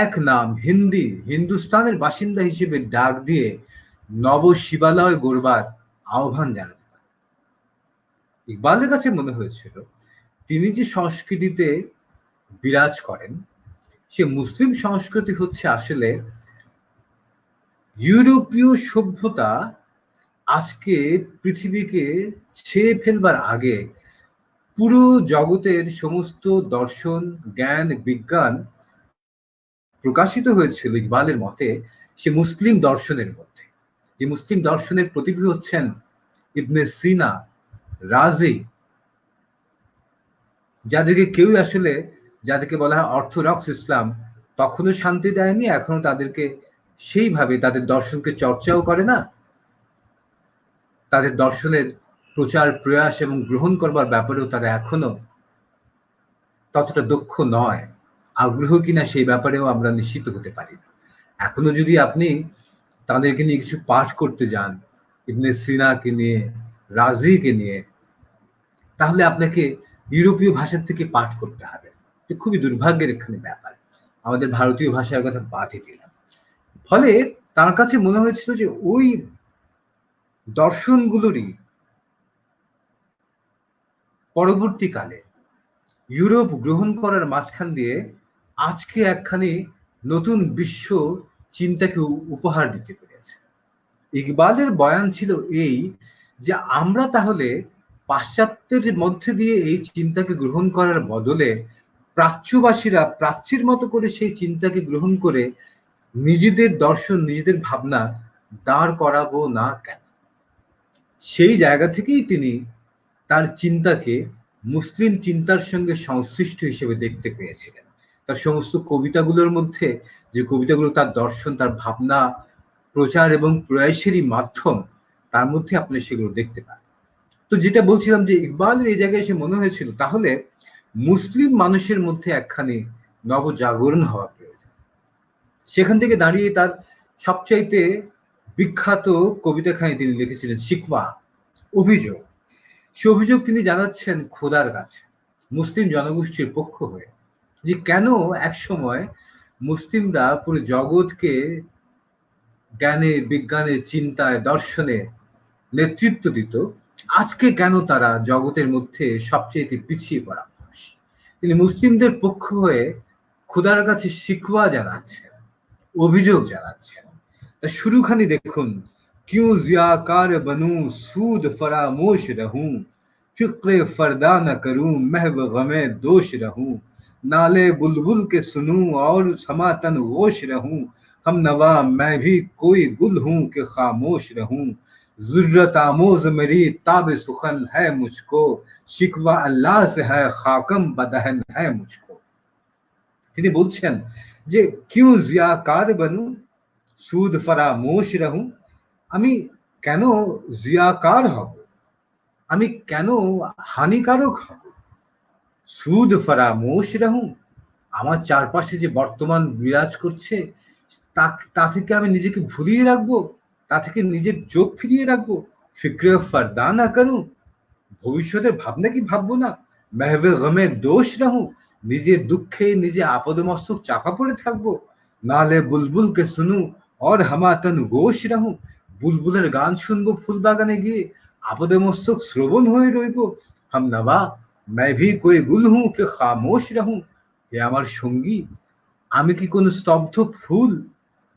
এক নাম হিন্দুস্তানের বাসিন্দা হিসেবে ডাক দিয়ে নব শিবালয় গড়বার আহ্বান জানাতে পারেন। ইকবালের কাছে মনে হয়েছিল তিনি যে সংস্কৃতিতে বিরাজ করেন, সে মুসলিম সংস্কৃতি হচ্ছে আসলে ইউরোপীয় সভ্যতা আজকে পৃথিবীকে ছেয়ে ফেলবার আগে পুরো জগতের সমস্ত দর্শন, জ্ঞান, বিজ্ঞান প্রকাশিত হয়েছিল ইকবালের মতে সে মুসলিম দর্শনের মধ্যে। যে মুসলিম দর্শনের প্রতিভূ হচ্ছেন ইবনে সিনা, রাজি, যাদেরকে কেউ আসলে, যাদেরকে বলা হয় অর্থোডক্স ইসলাম, তখনও শান্তি দেয়নি, এখনো তাদেরকে সেইভাবে তাদের দর্শনকে চর্চাও করে না, তাদের দর্শনের প্রচার প্রয়াস এবং গ্রহণ করবার ব্যাপারেও তারা এখনো ততটা দক্ষ নয়। আগ্রহ কিনা সেই ব্যাপারেও আমরা নিশ্চিত হতে পারি না। এখনো যদি আপনি তাদেরকে নিয়ে কিছু পাঠ করতে যান, ইবনে সিনাকে নিয়ে, রাজিকে নিয়ে, তাহলে আপনাকে ইউরোপীয় ভাষার থেকে পাঠ করতে হবে। খুবই দুর্ভাগ্যের এখানে ব্যাপার। আমাদের ভারতীয় ভাষার কথা বাদই দিলাম। ফলে তার কাছে মনে হয়েছিল যে ওই দর্শনগুলোরই পরবর্তীকালে ইউরোপ গ্রহণ করার মাঝখান দিয়ে আজকে একখানি নতুন বিশ্ব চিন্তাকে উপহার দিতে পেরেছে। ইকবালের বয়ান ছিল এই যে আমরা তাহলে পাশ্চাত্যের মধ্যে দিয়ে এই চিন্তাকে গ্রহণ করার বদলে প্রাচ্যবাসীরা প্রাচ্যের মতো করে সেই চিন্তাকে গ্রহণ করে নিজেদের দর্শন, নিজেদের ভাবনা দাঁড় করাবো না কেন? সেই জায়গা থেকেই তিনি তার চিন্তাকে মুসলিম চিন্তার সঙ্গে সংশ্লিষ্ট হিসেবে দেখতে পেয়েছিলেন। তার সমস্ত কবিতাগুলোর মধ্যে, যে কবিতাগুলো তার দর্শন, তার ভাবনা প্রচার এবং প্রয়াসেরই মাধ্যম, তার মধ্যে আপনি সেগুলো দেখতে পান। তো যেটা বলছিলাম যে ইকবালের এই জায়গায় এসে মনে হয়েছিল তাহলে মুসলিম মানুষের মধ্যে একখানি নবজাগরণ হওয়া প্রয়োজন। সেখান থেকে দাঁড়িয়ে তার সবচাইতে বিখ্যাত কবিতাখানি তিনি লিখেছিলেন শিকওয়া, অভিযোগ। সে অভিযোগ তিনি জানাচ্ছেন খোদার কাছে মুসলিম জনগোষ্ঠীর পক্ষ হয়ে, যে কেন এক সময় মুসলিমরা পুরো জগৎকে জ্ঞানে, বিজ্ঞানে, চিন্তায়, দর্শনে নেতৃত্ব দিত, আজকে কেন তারা জগতের মধ্যে সবচেয়ে পিছিয়ে পড়া মানুষ। তিনি মুসলিমদের পক্ষ হয়ে খোদার কাছে শিকওয়া জানাচ্ছেন, অভিযোগ জানাচ্ছেন। তা শুরুখানি দেখুন, क्यों जियाकार बनूं सूद फरामोश रहूं फिक्रे फरदा न करूं महव गमे दोष रहूं नाले बुलबुल के सुनूं और समातन गोश रहूं हम नवा मैं भी कोई गुल हूं कि खामोश रहूं जुर्रत आमोज मेरी ताब सुखन है मुझको शिकवा अल्लाह से है खाकम बदहन है मुझको। তিনি বলছেন যে क्यों जियाकार बनूं सूद फरामोश रहूं, আমি কেন জিয়াকার হব, আমি কেন হানিকারক হব, সুদ ফরামোশ রাহু, আমার চারপাশে যে বর্তমান বিরাজ করছে তা থেকে আমি নিজেকে ভুলিয়ে রাখবো, তা থেকে নিজের চোখ ফিরিয়ে রাখবো, ফিক্রে ফরদা না করুন, ভবিষ্যতের ভাবনা কি ভাববো না, মেহবে গমে দোষ রাহু, নিজের দুঃখে নিজে আপদমস্তক চাপা পড়ে থাকবো, নালে বুলবুল কে শুনু और हमातन गोश रहूं, বুলবুলের গান শুনবো ফুল বাগানে গিয়ে, আপদে মস্তক শ্রবণ হয়ে রইব। হাম নবা मैं भी कोई गुल हूं कि खामोश रहूं। হে আমার সঙ্গী, আমি কি কোন স্তব্ধ ফুল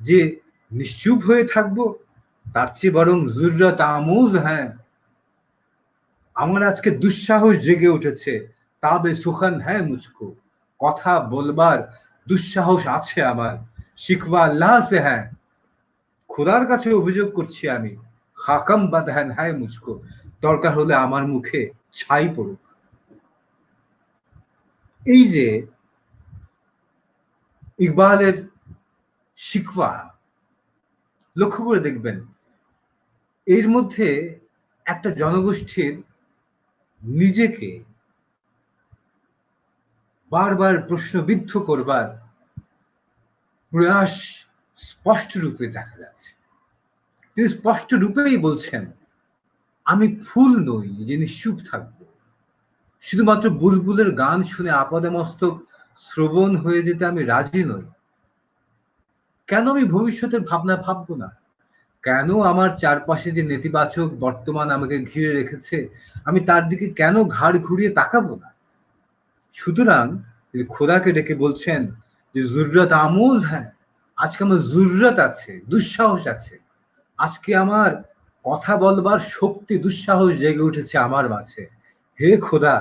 যে নিশ্চুপ হয়ে থাকবো? তার চেয়ে বরং জুররাত আমোজ, হ্যাঁ, আমার আজকে দুঃসাহস জেগে উঠেছে। তাবে সুখান হ্যাঁ মুঝকো, কথা বলবার দুঃসাহস আছে আমার। শিকওয়া আল্লাহ সে হ্যাঁ, খোদার কাছে অভিযোগ করছি আমি। হাকাম বাদহান হ্যায় মুঝকো, দরকার হলে আমার মুখে ছাই পড়ুক। এই যে ইকবালের শিকওয়া, লক্ষ্য করে দেখবেন এর মধ্যে একটা জনগোষ্ঠীর নিজেকে বারবার প্রশ্নবিদ্ধ করবার প্রয়াস স্পষ্ট রূপে দেখা যাচ্ছে। তিনি স্পষ্ট রূপেই বলছেন, আমি ফুল নই যে নিশ্চুপ থাকবো, শুধুমাত্র বুলবুলের গান শুনে আপাদমস্তক শ্রবণ হয়ে যেতে আমি রাজি নই। কেন আমি ভবিষ্যতের ভাবনা ভাববো না? কেন আমার চারপাশে যে নেতিবাচক বর্তমান আমাকে ঘিরে রেখেছে, আমি তার দিকে কেন ঘাড় ঘুরিয়ে তাকাবো না? সুতরাং খোদাকে ডেকে বলছেন যে জুররাত আমোজ, হ্যাঁ, আজকে আমার জুররাত আছে, দুঃসাহস আছে। আজকে আমার কথা বলবার শক্তি, দুঃসাহস জেগে উঠেছে আমার মাঝে। হে খোদা,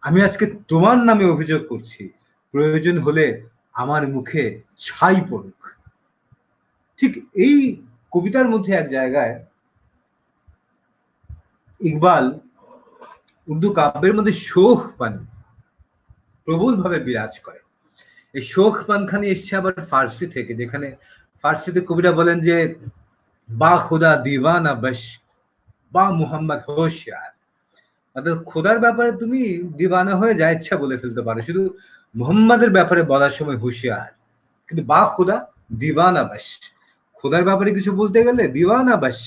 আমি আজকে তোমার নামে অভিযোগ করছি, প্রয়োজন হলে আমার মুখে ছাই পড়ুক। ঠিক এই কবিতার মধ্যে এক জায়গায় ইকবাল উর্দু কাব্যের মধ্যে শোক পান প্রবল ভাবে বিরাজ করে। এই শোক পানখানি এসছে আবার ফার্সি থেকে, যেখানে ফার্সিতে কবিরা বলেন যে বা খুদা দিওয়ানা বশ, বা মুহাম্মদ হোশিয়ার। অর্থাৎ খোদার ব্যাপারে তুমি দিওয়ানা হয়ে যা ইচ্ছা বলে ফেলতে পারো, শুধু মুহাম্মাদের ব্যাপারে বলার সময় হুঁশিয়ার। কিন্তু বা খুদা দিওয়ানা বশ, খোদার ব্যাপারে কিছু বলতে গেলে দিওয়ানা বশ,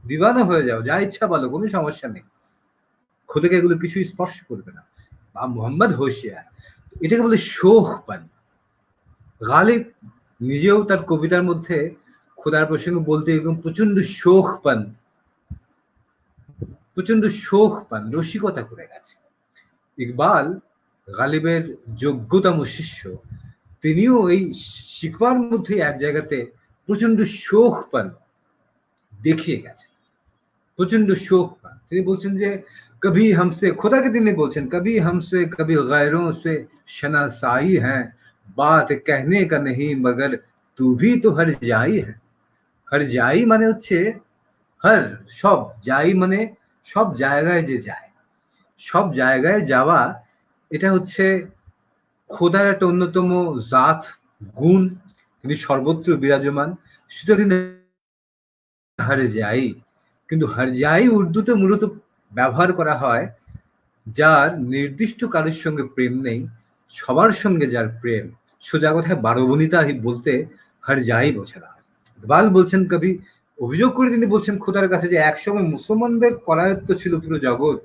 দিওয়ানা হয়ে যাও, যা ইচ্ছা বলো, কোনো সমস্যা নেই, খোদাকে এগুলো কিছুই স্পর্শ করবে না। বা মুহাম্মদ হোশিয়ার, এটাকে বলে শোক পান। গালিব নিজেও তার কবিতার মধ্যে খোদার প্রসঙ্গে বলতে এরকম প্রচন্ড শোক পান, প্রচন্ড শোক পান, রসিকতা করে গেছে। ইকবাল গালিবের যোগ্যতম শিষ্য, তিনিও এই শিকওয়ার মধ্যে এক জায়গাতে প্রচন্ড শোক পান দেখিয়ে গেছেন, প্রচন্ড শোক পান। তিনি বলছেন যে কবি হামসে, খোদাকে তিনি বলছেন, কবি হামসে কবি গায়রোं से शनासाई है, बात कहने का नहीं मगर तू भी तो हर जाई है। हर जाई মানে হচ্ছে হর, সব, যাই মানে সব জায়গায় যে যায়, সব জায়গায় যাওয়া, এটা হচ্ছে খোদার একটা অন্যতম জাত, গুণ। তিনি সর্বত্র বিরাজমান, সেটা তিনি হর যাই। কিন্তু হর যাই উর্দুতে মূলত ব্যবহার করা হয় যার নির্দিষ্ট কারোর সঙ্গে প্রেম নেই, সবার সঙ্গে যার প্রেম। সোজা কথায় বারবনিতা বলতে হর যাই বোঝানো হয়। ইকবাল বলছেন, কবি অভিযোগ করে তিনি বলছেন খোদার কাছে যে একসময় মুসলমানদের করায়ত্ত ছিল পুরো জগৎ,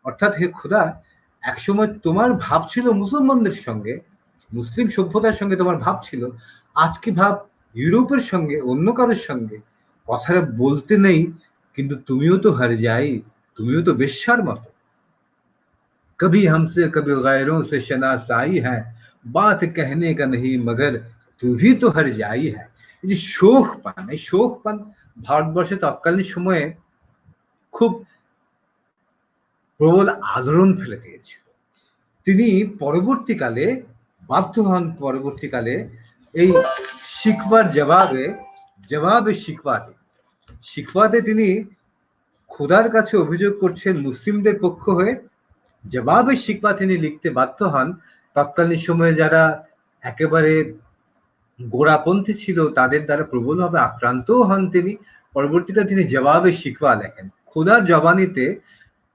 অর্থাৎ হে খোদা, একসময় তোমার ভাব ছিল মুসলমানদের সঙ্গে, মুসলিম সভ্যতার সঙ্গে তোমার ভাব ছিল, আজকে ভাব ইউরোপের সঙ্গে, অন্য কারোর সঙ্গে। কথাটা বলতে নেই, কিন্তু তুমিও তো হার যাই, তুমিও তো বেশ্যার মতো। कभी हमसे कभी गैरों से शनासाई है, बात कहने का नहीं मगर तू भी तो हर जाई है। এই যে শোক পান, এই শোক পান ভারতবর্ষে তৎকালীন সময়ে খুব প্রবল আলোড়ন ফেলে দিয়েছিল। তিনি পরবর্তীকালে বাধ্য হন, পরবর্তীকালে এই শিকওয়ার জবাবে শিকওয়াতে তিনি খোদার কাছে অভিযোগ করছেন মুসলিমদের পক্ষ হয়ে। জবাবে শিকওয়া তিনি লিখতে বাধ্য হন। তৎকালীন সময়ে যারা একেবারে গোড়াপন্থী ছিল তাদের দ্বারা প্রবলভাবে আক্রান্তও হন তিনি। পরবর্তীকালে তিনি জবাবে শিকওয়া লেখেন। খোদার জবানিতে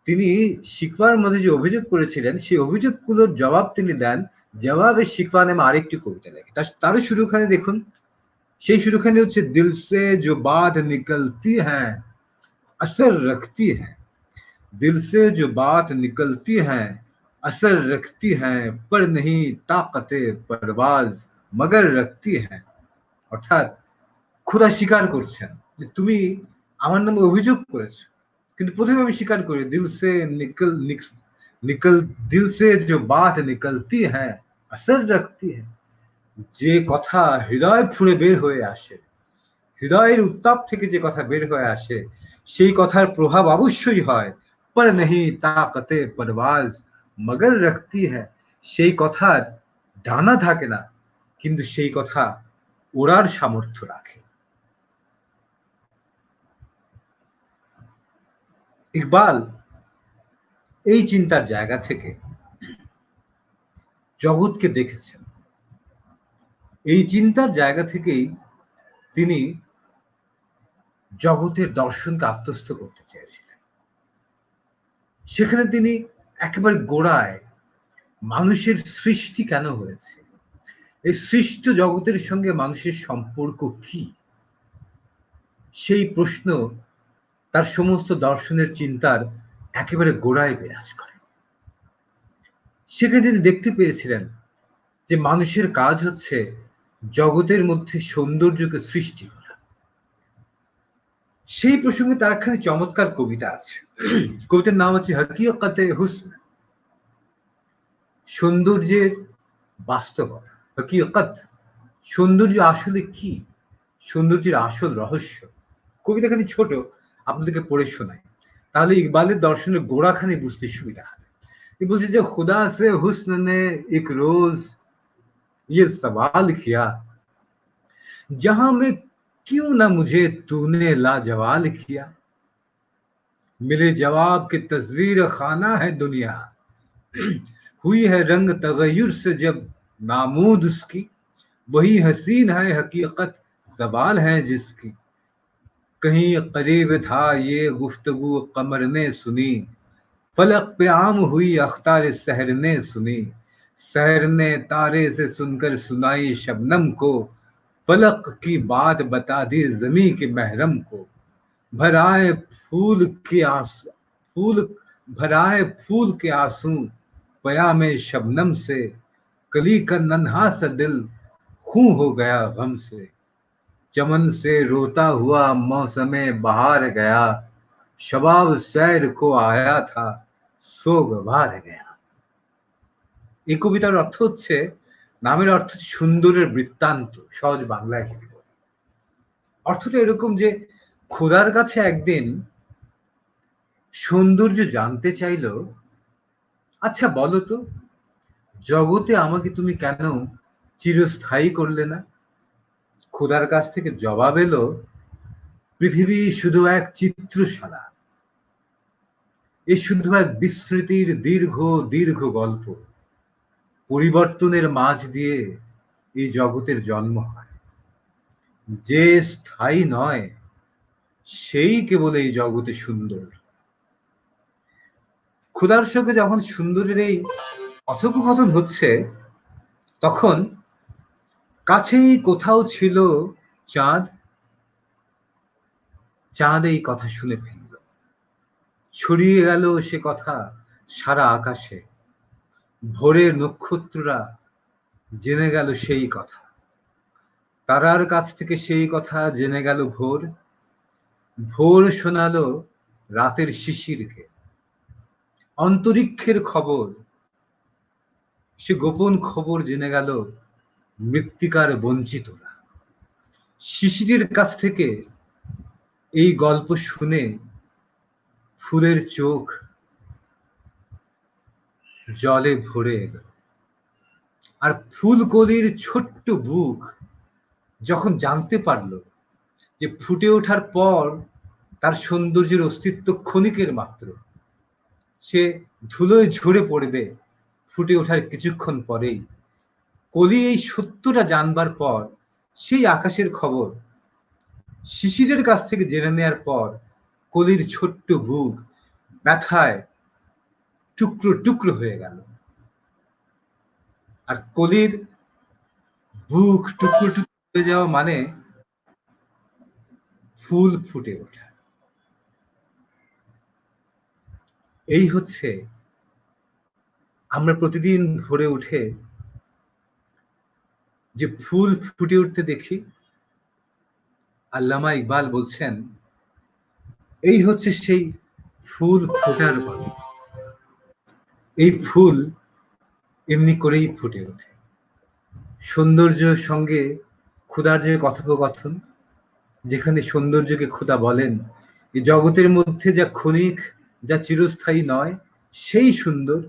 তিনি শিকওয়ার মধ্যে যে অভিযোগ করেছিলেন সেই অভিযোগগুলোর জবাব তিনি দেন জবাবে শিকওয়া নামে আরেকটি কবিতা লেখে। তারও শুরুখানে দেখুন, সেই শুরুখানে হচ্ছে দিল সে जो बात निकलती है असर रखती है, दिल से जो बात निकलती है असर रखती है, पर नहीं ताकते परवाज मगर रखती है। অর্থাৎ খোদা স্বীকার করছেন যে তুমি আমার নামে অভিযোগ করেছো, কিন্তু প্রথমে আমি স্বীকার করি দিল সে নিকল দিল সে जो बात निकलती है असर रखती है। যে কথা হৃদয় ফুঁড়ে বের হয়ে আসে, হৃদয়ের উত্তাপ থেকে যে কথা বের হয়ে আসে, সেই কথার প্রভাব অবশ্যই হয়। पर नहीं ताकতে परवाज मगर रखती है। সেই কথার ডানা থাকে না, কিন্তু সেই কথা ওড়ার সামর্থ্য রাখে। ইকবাল এই চিন্তার জায়গা থেকে জগৎকে দেখেছেন। এই চিন্তার জায়গা থেকেই তিনি জগতের দর্শনকে আত্মস্থ করতে চেয়েছিলেন। সেখানে তিনি একেবারে গোড়ায় মানুষের সৃষ্টি কেন হয়েছে, এই সৃষ্ট জগতের সঙ্গে মানুষের সম্পর্ক কি, সেই প্রশ্ন তার সমস্ত দর্শনের চিন্তার একেবারে গোড়ায় বিরাজ করে। সেখানে তিনি দেখতে পেয়েছিলেন যে মানুষের কাজ হচ্ছে জগতের মধ্যে সৌন্দর্যকে সৃষ্টি করা। সেই প্রসঙ্গে তার একখানি চমৎকার কবিতা আছে। কবিতার নাম হচ্ছে হকিকতে হুসন, সৌন্দর্যের বাস্তবতা। হকিকত, সৌন্দর্য আসলে কি, সৌন্দর্যের আসল রহস্য। কবিতাখানি ছোট, আপনাদেরকে পড়ে শোনাই, তাহলে ইকবালের দর্শনের গোড়াখানি বুঝতে সুবিধা হবে। বলছে যে खुदा से हुस्न ने एक रोज ये सवाल किया, जहां में क्यों ना मुझे तूने लाजवाल किया। मेरे जवाब की तस्वीर खाना है दुनिया, हुई है रंग तगय्युर से जब नामूद उसकी। वही हसीन है हकीकत जबान है जिसकी, कहीं करीब था ये गुफ्तगू कमर ने सुनी। फलक पे आम हुई अख्तार सहर ने सुनी, सहर ने तारे से सुनकर सुनाई शबनम को। फलक की बात बता दी जमी के महरम को। भराए फूल के आंसू, फूल भराए फूल के आंसू पयामे शबनम से। कली का नन्हा सा दिल खूं हो गया गम से। चमन से रोता हुआ मौसमे बहार गया, शबाब सैर को आया था সোগ ভার গয়া। এই কবিতার অর্থ হচ্ছে, নামের অর্থ হচ্ছে সুন্দরের বৃত্তান্ত, সহজ বাংলায় যদি বলি। অর্থটা এরকম যে খোদার কাছে একদিন সৌন্দর্য জানতে চাইল, আচ্ছা বলো তো, জগতে আমাকে তুমি কেন চিরস্থায়ী করলে না। খোদার কাছ থেকে জবাব এলো, পৃথিবী শুধু এক চিত্রশালা, এ শুধু এক বিস্মৃতির দীর্ঘ দীর্ঘ গল্প। পরিবর্তনের মাঝ দিয়ে এই জগতের জন্ম হয়। যে স্থায়ী নয় সেই কেবল এই জগতে সুন্দর। খোদার সঙ্গে যখন সুন্দরের এই কথোপকথন হচ্ছে, তখন কাছেই কোথাও ছিল চাঁদ। চাঁদ এই কথা শুনে ফেলল, ছড়িয়ে গেল সে কথা সারা আকাশে। ভোরের নক্ষত্ররা জেনে গেল সেই কথা, তারার কাছ থেকে সেই কথা জেনে গেল ভোর। ভোর শোনালো রাতের শিশিরকে অন্তরিক্ষের খবর, সে গোপন খবর জেনে গেল মৃত্তিকার বঞ্চিতরা। শিশিরের কাছ থেকে এই গল্প শুনে ফুলের চোখ জলে ভরে এলো, আর ফুলকলির ছোট্ট বুক যখন জানতে পারলো যে ফুটে ওঠার পর তার সৌন্দর্যের অস্তিত্ব ক্ষণিকের মাত্র, সে ধুলোয় ঝরে পড়বে ফুটে ওঠার কিছুক্ষণ পরেই। কলি এই সত্যটা জানবার পর সেই আকাশের খবর শিশিরের কাছ থেকে জেনে নেয়ার পর কলির ছোট্ট বুক ব্যথায় টুকরো টুকরো হয়ে গেল। আর কলির বুক টুকরো টুকরো হয়ে যাওয়া মানে ফুল ফুটে ওঠা। এই হচ্ছে আমরা প্রতিদিন ভোরে উঠে যে ফুল ফুটে উঠতে দেখি, আল্লামা ইকবাল বলছেন, এই হচ্ছে সেই ফুল ফোটার পালা। এই ফুল এমনি করেই ফুটে ওঠে। সৌন্দর্যের সঙ্গে ক্ষুধার যে কথোপকথন, যেখানে সৌন্দর্যকে খোদা বলেন, এই জগতের মধ্যে যা ক্ষণিক, যা চিরস্থায়ী নয়, সেই সুন্দর।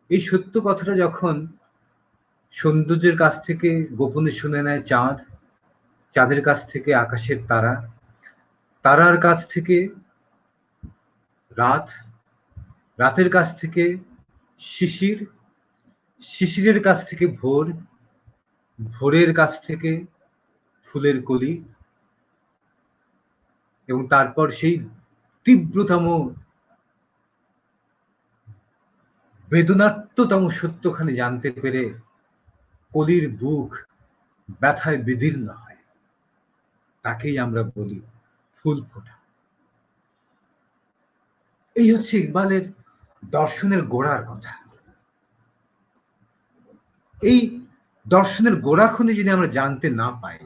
এই সত্য কথাটা যখন সৌন্দর্যের কাছ থেকে গোপনে শুনে নেয় চাঁদ, চাঁদের কাছ থেকে আকাশের তারা, তারার কাছ থেকে রাত, রাতের কাছ থেকে শিশির, শিশিরের কাছ থেকে ভোর, ভোরের কাছ থেকে ফুলের কলি, এবং তারপর সেই তীব্রতম বেদনার্ততম সত্যখানি জানতে পেরে কলির বুক ব্যথায় বিদীর্ণ হয়, তাকেই আমরা বলি ফুল ফোটা। এই হচ্ছে ইকবালের দর্শনের গোড়ার কথা। এই দর্শনের গোড়াখনি যদি আমরা জানতে না পাই,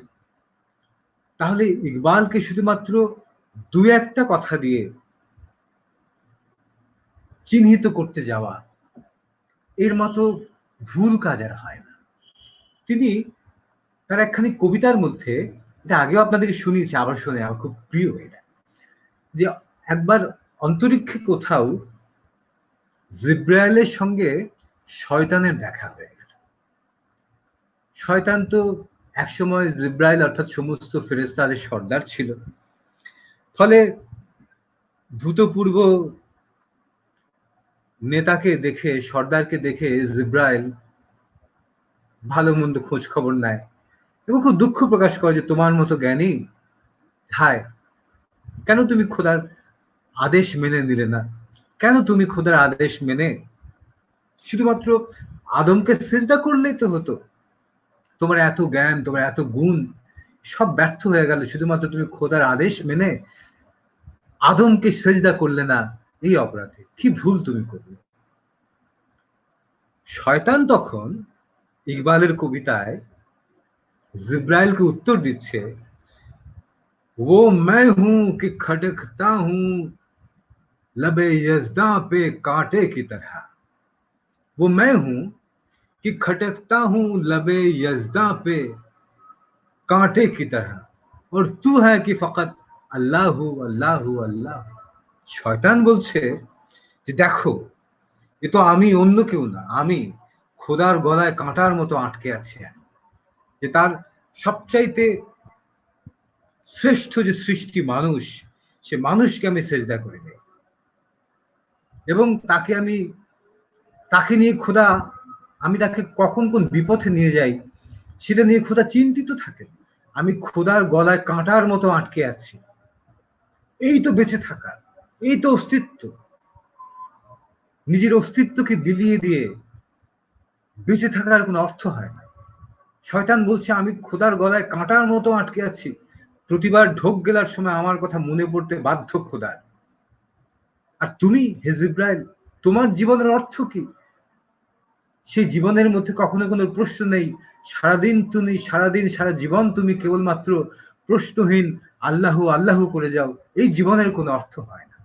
তাহলে ইকবালকে শুধুমাত্র দু একটা কথা দিয়ে চিহ্নিত করতে যাওয়া, এর মতো ভুল কাজ আর হয় না। তিনি তার একখানি কবিতার মধ্যে, এটা আগেও আপনাদেরকে শুনিয়েছি, আবার শুনে আমার খুব প্রিয় এটা, যে একবার অন্তরিক্ষে কোথাও জিব্রাইলের সঙ্গে শয়তানের দেখা হয়ে গেল। শয়তান তো একসময় জিব্রাইল অর্থাৎ সমস্ত ফেরেশতাদের সর্দার ছিল। ফলে ভূতপূর্ব নেতাকে দেখে, সর্দারকে দেখে জিব্রাইল ভালো মন্দ খোঁজ খবর নেয় এবং খুব দুঃখ প্রকাশ করে যে তোমার মতো জ্ঞানী হায়, কেন তুমি খোদার আদেশ মেনে নিলে না? কেন তুমি খোদার আদেশ মেনে শুধুমাত্র আদমকে সিজদা করলেই তো হতো? তোমার এত জ্ঞান, তোমার এত গুণ, সব ব্যর্থ হয়ে গেল শুধুমাত্র তুমি খোদার আদেশ মেনে আদমকে সেজদা করলে না। এই অপরাধে কি ভুল তুমি করলে? শয়তান তখন ইকবালের কবিতায় জিব্রাইলকে উত্তর দিচ্ছে, वो मैं हूं कि खटकता हूं लबे यजदा पे कांटे की तरह। वो मैं हूं कि खटकता हूं लबे यजदा पे कांटे की तरह, और तू है कि फकत আল্লাহ আল্লাহ আল্লাহ। শয়তান বলছে যে দেখো, এ তো আমি, অন্য কেউ না, আমি খোদার গলায় কাঁটার মতো আটকে আছি, যে তার সবচাইতে শ্রেষ্ঠ যে সৃষ্টি মানুষ, সে মানুষকে আমি সেজদা করে দেই এবং তাকে নিয়ে খোদা, আমি তাকে কখন কোন বিপথে নিয়ে যাই সেটা নিয়ে খোদা চিন্তিত থাকেন। আমি খোদার গলায় কাঁটার মতো আটকে আছি। এই তো বেঁচে থাকা, এই তো অস্তিত্ব। নিজের অস্তিত্বকে বিলিয়ে দিয়ে বেঁচে থাকার কোনো অর্থ হয় না। শয়তান বলছে আমি খোদার গলায় কাঁটার মতো আটকে আছি, প্রতিবার ঢোক গেলার সময় আমার কথা মনে পড়তে বাধ্য খোদার। আর তুমি হে জিব্রাইল, তোমার জীবনের অর্থ কি? সেই জীবনের মধ্যে কখনো কোনো প্রশ্ন নেই। সারাদিন সারা জীবন তুমি কেবলমাত্র প্রশ্নহীন আল্লাহ আল্লাহ করে যাও। এই জীবনের কোনো অর্থ হয় না।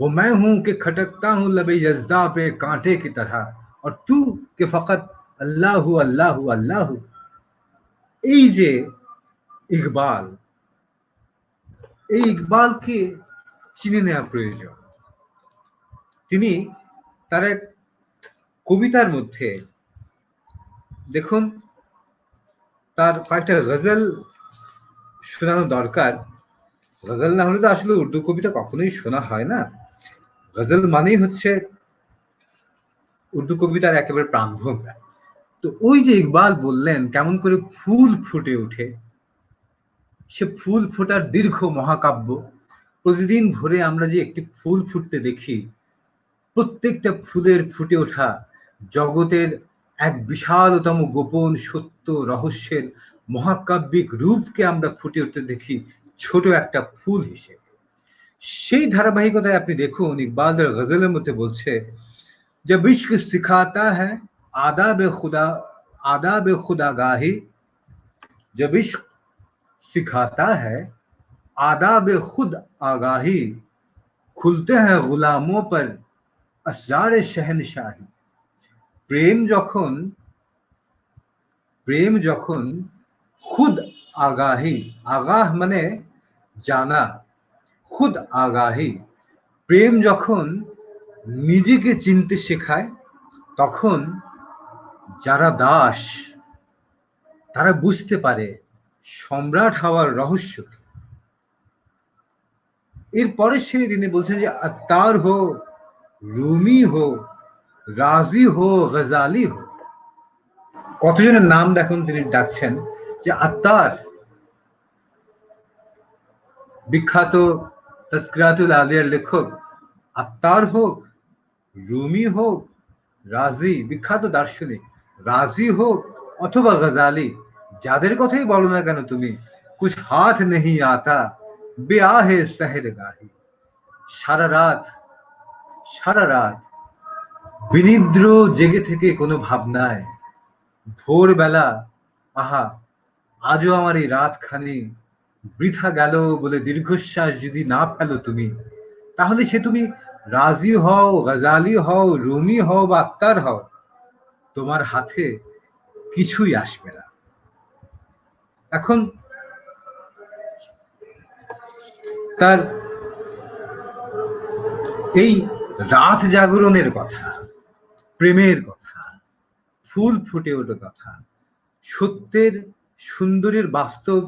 वो मैं हूं कि खटकता हूं लबे यजदा पे कांटे की तरह, और तू के फकत अल्लाह अल्लाह अल्लाह। এই যে ইকবাল, এই ইকবালকে চিনে নেওয়া প্রয়োজন। তিনি তার এক কবিতার মধ্যে দেখুন, তার কয়েকটা গজল শোনানো দরকার। গজল না হলে তো আসলে উর্দু কবিতা কখনোই শোনা হয় না। গজল মানেই হচ্ছে উর্দু কবিতার একেবারে প্রাণভোমরা। তো ওই যে ইকবাল বললেন কেমন করে ফুল ফুটে ওঠে, সে ফুল ফোটার দীর্ঘ মহাকাব্য। প্রতিদিন ভোরে আমরা যে একটি ফুল ফুটতে দেখি, প্রত্যেকটা ফুলের ফুটে ওঠা জগতের এক বিশালতম গোপন সত্য রহস্যের মহাকাব্যিক রূপকে আমরা ফুটে উঠতে দেখি ছোট একটা ফুল হিসেবে। সেই ধারাবাহিকতায় আপনি দেখুন ইকবালের গজলের মধ্যে বলছে, जब इश्क सिखाता है आदाब खुदा आदाब खुदागाही, जब इश्क सिखाता है आदाब खुद आगाही, खुलते हैं गुलामों पर असरार शहनशाही। प्रेम যখন প্রেম যখন খুদ আগাহি, আগাহ মানে জানা, খুদ আগাহি, প্রেম যখন নিজেকে চিনতে শেখায়, তখন যারা দাস তারা বুঝতে পারে সম্রাট হওয়ার রহস্য কি। এর পরের শ্রেণী তিনি বলছেন যে আত্তার হো, রুমি হো, রাজি হো, গজালি হো। কতজনের নাম দেখুন তিনি ডাকছেন, যে আত্তার, বিখ্যাত তাজকিরাতুল আলিয়ার লেখক, আত্তার হোক, রুমি হোক, রাজি বিখ্যাত দার্শনিক, রাজি হোক অথবা গজালি, যাদের কথাই বলো না কেন তুমি, কুছ হাত নেই আতা বেআহে সেহর গাহি। সারা রাত সারা রাত বিনিদ্র জেগে থেকে কোনো ভাবনায়, ভোরবেলা আহা আজও আমার এই রাতখানি বৃথা গেল বলে দীর্ঘশ্বাস যদি না ফেলো তুমি, তাহলে সে তুমি রাজি হও, গজালি হও, রুমি হও বা আত্তার হও, তোমার হাতে কিছুই আসবে না। এখন তার এই রাত জাগরণের কথা, প্রেমের কথা, ফুল ফুটে ওঠে কথা, সত্যের সুন্দরের বাস্তব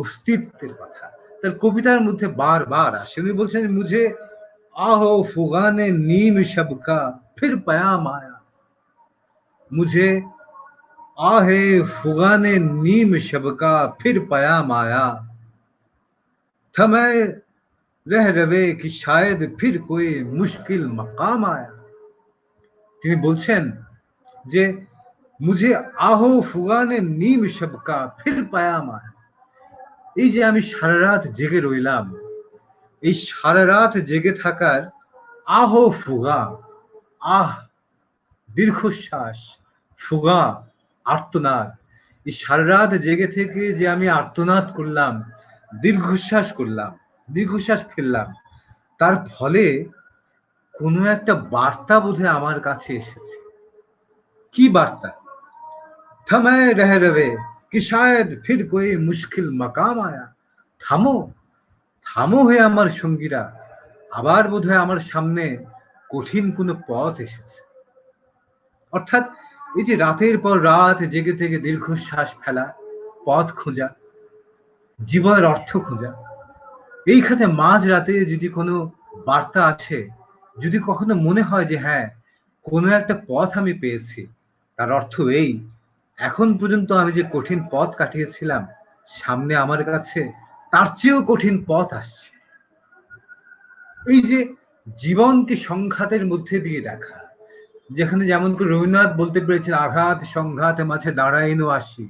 অস্তিত্বের কথা তার কবিতার মধ্যে বারবার আসে। উনি বলছেন মুঝে আহো ফুগানে নীম শবকা ফির পয়াম আয়া, मुझे आहे फुगाने नीम शबका फिर पयाम आया, थमे रह रवे कि शायद फिर कोई मुश्किल मकाम आया। তিনি বলছেন যে মুঝে আহো ফুগানে নীম শবকা ফির পয়াম আয়া, এই যে আমি সারা রাত জেগে রইলাম, এই সারা রাত জেগে থাকার আহো ফুগা, আহ দীর্ঘশ্বাস, ফুগা আর্তনাদ, এই সারা রাত জেগে থেকে যে আমি আর্তনাদ করলাম, দীর্ঘশ্বাস করলাম, দীর্ঘশ্বাস ফেললাম, তার ফলে কোনো একটা বার্তা বোধহয় আমার কাছে এসেছে। কি বার্তা? থামায় রহ রবে কি শায়দ ফির কোই মুশকিল মাকাম আয়া, থামো থামো হে আমার সঙ্গীরা, আবার বোধহয় আমার সামনে কঠিন কোনো পথ এসেছে। অর্থাৎ এই যে রাতের পর রাত জেগে থেকে দীর্ঘশ্বাস ফেলা, পথ খোঁজা, জীবনের অর্থ খোঁজা, এইখানে মাঝ রাতে যদি কোনো বার্তা আছে, যদি কখনো মনে হয় যে হ্যাঁ কোনো একটা পথ আমি পেয়েছি, তার অর্থ এই, এখন পর্যন্ত আমি যে কঠিন পথ কাটিয়েছিলাম, সামনে আমার কাছে তার চেয়েও কঠিন পথ আসছে। এই যে জীবনকে সংঘাতের মধ্যে দিয়ে দেখা, যেখানে যেমন করে রবীন্দ্রনাথ বলতে পেরেছেন আঘাত সংঘাত মাঝে দাঁড়াইনো আসি,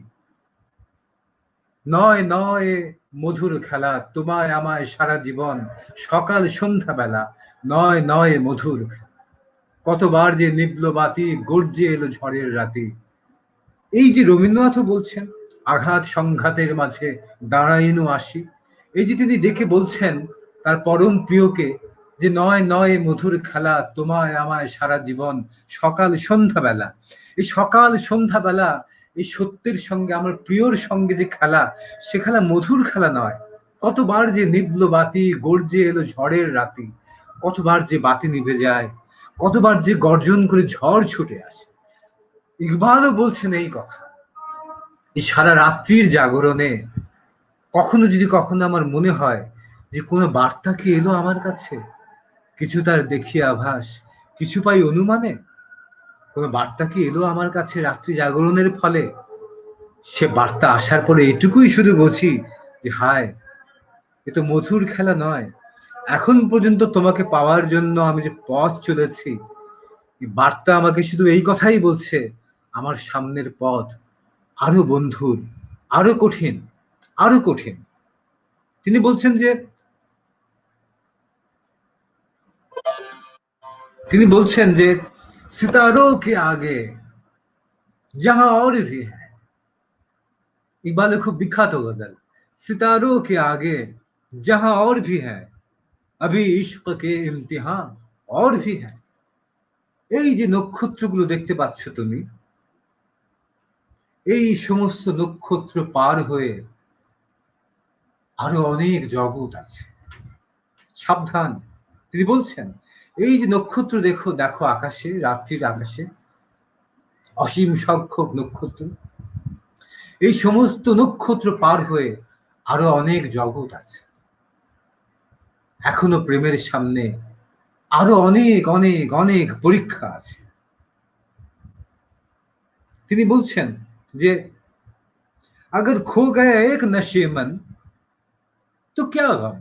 নয় নয় মধুর খেলা তোমায় আমায় সারা জীবন সকাল সন্ধ্যা বেলা, নয় নয় মধুর খেলা, কতবার যে নিবল বাতি গর্জে এলো ঝড়ের রাতি। এই যে রবীন্দ্রনাথও বলছেন আঘাত সংঘাতের মাঝে দাঁড়াইনো আসি, এই যে তিনি ডেকে বলছেন তার পরম প্রিয়কে যে নয় নয় মধুর খেলা তোমায় আমায় সারা জীবন সকাল সন্ধ্যা বেলা, এই সকাল সন্ধ্যা বেলা এই সত্যের সঙ্গে আমার প্রিয়র সঙ্গে যে খেলা, সে খেলা মধুর খেলা নয়। কতবার যে নিবল বাতি গর্জে এলো ঝড়ের রাতি, কতবার যে বাতি নিভে যায়, কতবার যে গর্জন করে ঝড় ছুটে আসে। ইকবালও বলছেন এই কথা। এই সারা রাত্রির জাগরণে কখনো যদি কখনো আমার মনে হয় যে কোনো বার্তা কি এলো আমার কাছে, কিছু তার দেখি আভাস, কিছু পাই অনুমানে, কোনো বার্তা কি এলো আমার কাছে রাত্রি জাগরণের ফলে, সে বার্তা আসার পরে এটুকুই শুধু বুঝি যে হায় এ তো মধুর খেলা নয়, এখন পর্যন্ত তোমাকে পাওয়ার জন্য আমি যে পথ চলেছি, বার্তা আমাকে শুধু এই কথাই বলছে আমার সামনের পথ আরো বন্ধুর, আরো কঠিন, আরো কঠিন। তিনি বলছেন যে সিতারো কে আগে যাহা और भी है, ইকবালের খুব বিখ্যাত গজল, सितारों के आगे जहां और भी है अभी इश्क के इम्तिहान और भी है। এই যে নক্ষত্রগুলো দেখতে পাচ্ছ তুমি, এই সমস্ত নক্ষত্র পার হয়ে আরো অনেক জগৎ আছে। সাবধান, তিনি বলছেন এই যে নক্ষত্র দেখো দেখো আকাশে, রাত্রির আকাশে অসীম সংখ্যক নক্ষত্র, এই সমস্ত নক্ষত্র পার হয়ে আরো অনেক জগৎ আছে। এখনো প্রেমের সামনে আরো অনেক অনেক অনেক পরীক্ষা আছে। তিনি বলছেন যে अगर खो गया एक नशे मन तो क्या गम,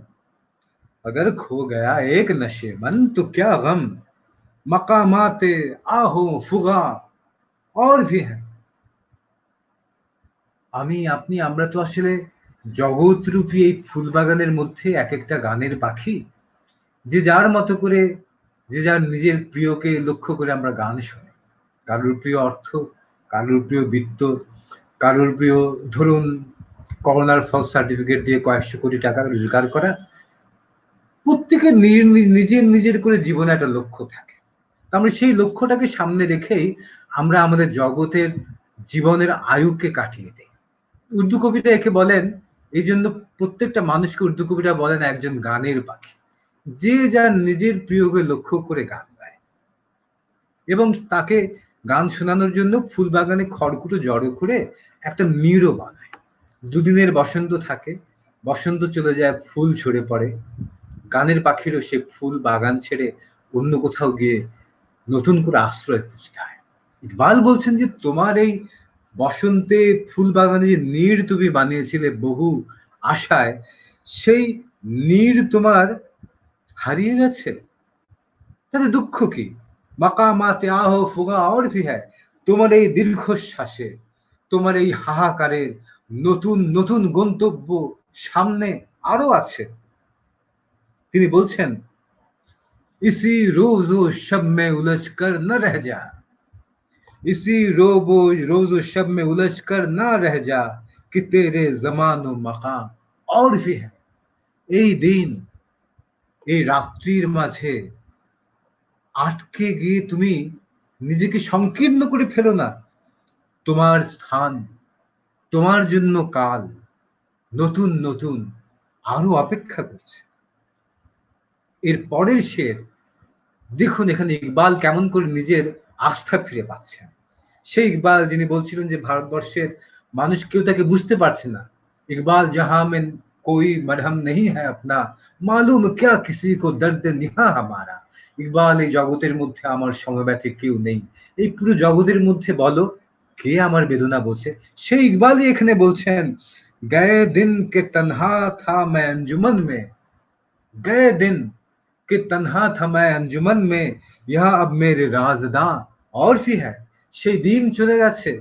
अगर खो गया एक नशे मन तो क्या गम, मकामाते आहो फुगा और भी है। আমি আপনি আমরা তো আসলে জগৎরূপী এই ফুলবাগানের মধ্যে এক একটা গানের পাখি, যে যার মতো করে, যে যার নিজের প্রিয়কে লক্ষ্য করে আমরা গান শুনি। কারোর প্রিয় অর্থ, কারোর প্রিয় বৃত্ত, কারোর প্রিয় ধরুন করোনার ফলস সার্টিফিকেট দিয়ে কয়েকশো কোটি টাকা রোজগার করা। প্রত্যেকের নিজের নিজের করে জীবনে একটা লক্ষ্য থাকে। তো আমরা সেই লক্ষ্যটাকে সামনে রেখেই আমরা আমাদের জগতের জীবনের আয়ুকে কাটিয়ে দিই। উর্দু কবিরা একে বলেন, এই জন্য প্রত্যেকটা মানুষকে উর্দু কবিরা বলেন একজন গানের পাখি, যে যার নিজের প্রিয়কে লক্ষ্য করে গান গায় এবং তাকে গান শোনানোর জন্য ফুল বাগানে খড়কুটো জড়ো করে একটা নীড়ও বানায়। দুদিনের বসন্ত থাকে, বসন্ত চলে যায়, ফুল ঝরে পড়ে, গানের পাখিরও সে ফুল বাগান ছেড়ে অন্য কোথাও গিয়ে নতুন করে আশ্রয় খুঁজতে হয়। ইকবাল বলছেন যে তোমার এই বসন্তে ফুল বাগানে যে নীড় তুমি বানিয়েছিলে বহু আশায়, সেই নীড় তোমার হারিয়ে গেছে, তাতে দুঃখ কি? মাকামাতে আহ ফুগা और भी है, তোমার এই দীর্ঘশ্বাসে, তোমার এই হাহাকারের নতুন নতুন গন্তব্য সামনে আরো আছে। তিনি বলছেন इसी रोज व शब में उलझ कर न रह जा, इसी रोज व शब में उलझ कर न रह जा कि तेरे जमान व मकाम और भी है। এই দিন, এই রাত্রির মাঝে আটকে গিয়ে তুমি নিজেকে সংকীর্ণ করে ফেলো না। তোমার স্থান, তোমার জন্য কাল নতুন নতুন আরো অপেক্ষা করছে। এর পরের শের দেখুন, এখানে ইকবাল কেমন করে নিজের আস্থা ফিরে পাচ্ছেন। সেই ইকবাল যিনি বলছিলেন যে ভারতবর্ষের মানুষ কেউ তাকে বুঝতে পারছে না। ইকবাল জাহা মে कोई मरहम नहीं है अपना, मालूम क्या किसी को दर्द निहा हमारा। ইকবাল এই জগতের মধ্যে আমার সমব্যথী কেউ নেই, এই পুরো জগতের মধ্যে বলো কে আমার বেদনা বোঝে। সেই ইকবালই এখানে বলছেন गए दिन के तन्हा था मैं अंजुमन में, गए दिन के तन्हा था मैं अंजुमन में, यहाँ अब मेरे राजदां और भी है। সেই দিন চলে গেছে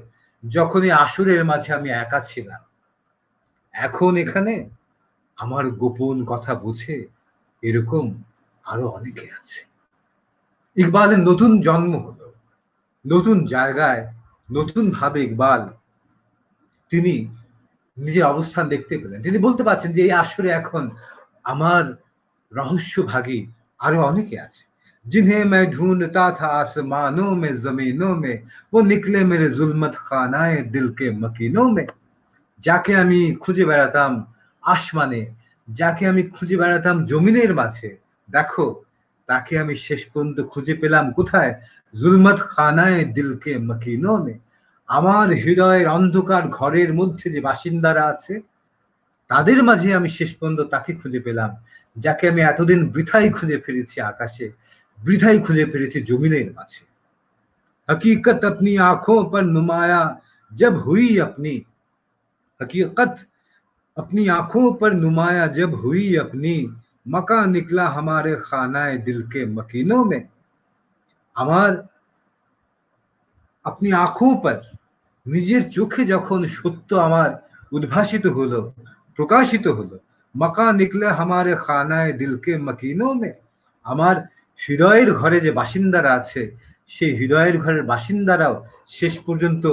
যখন এই আসরের মাঝে আমি একা ছিলাম, এখন এখানে আমার গোপন কথা বুঝে এরকম আরো অনেকে আছে। ইকবালের নতুন জন্ম হলো, নতুন জায়গায় নতুন ভাবে ইকবাল তিনি নিজের অবস্থান দেখতে পেলেন। তিনি বলতে পারছেন যে এই আসরে এখন আমার রহস্যভাগী আরো অনেকে আছে। जिन्हें मैं ढूंढता था आसमानों में जमीनों में, वो निकले मेरे जुल्मत खानाए दिल के मकीनों में। যাকে আমি খুঁজে বেড়াতাম আসমানে, যাকে আমি খুঁজে বেড়াতাম জমিনের মাঝে, দেখো তাকে আমি শেষ পর্যন্ত খুঁজে পেলাম কোথায়? জুলমত খানায় দিলকে মকিনো মে, আমার হৃদয়ের অন্ধকার ঘরের মধ্যে যে বাসিন্দারা আছে তাদের মাঝে আমি শেষ পর্যন্ত তাকে খুঁজে পেলাম, যাকে আমি এতদিন বৃথাই খুঁজে ফিরেছি আকাশে, বৃথাই খুঁজে ফিরেছি জমিনের মাঝে। हकीकत अपनी आंखों पर नुमाया जब हुई अपनी, हकीकत अपनी आंखों पर नुमाया जब हुई अपनी, मका निकला हमारे खानाए दिल के मकीनों में। আমার আপনি आंखों पर, নিজের চোখে যখন সত্য আমার উদ্ভাসিত হলো, প্রকাশিত হলো, মকা নিকলে হামারে খানায় দিলকে মকিনো মে, আমার হৃদয়ের ঘরে যে বাসিন্দারা আছে সেই হৃদয়ের ঘরের বাসিন্দারাও শেষ পর্যন্ত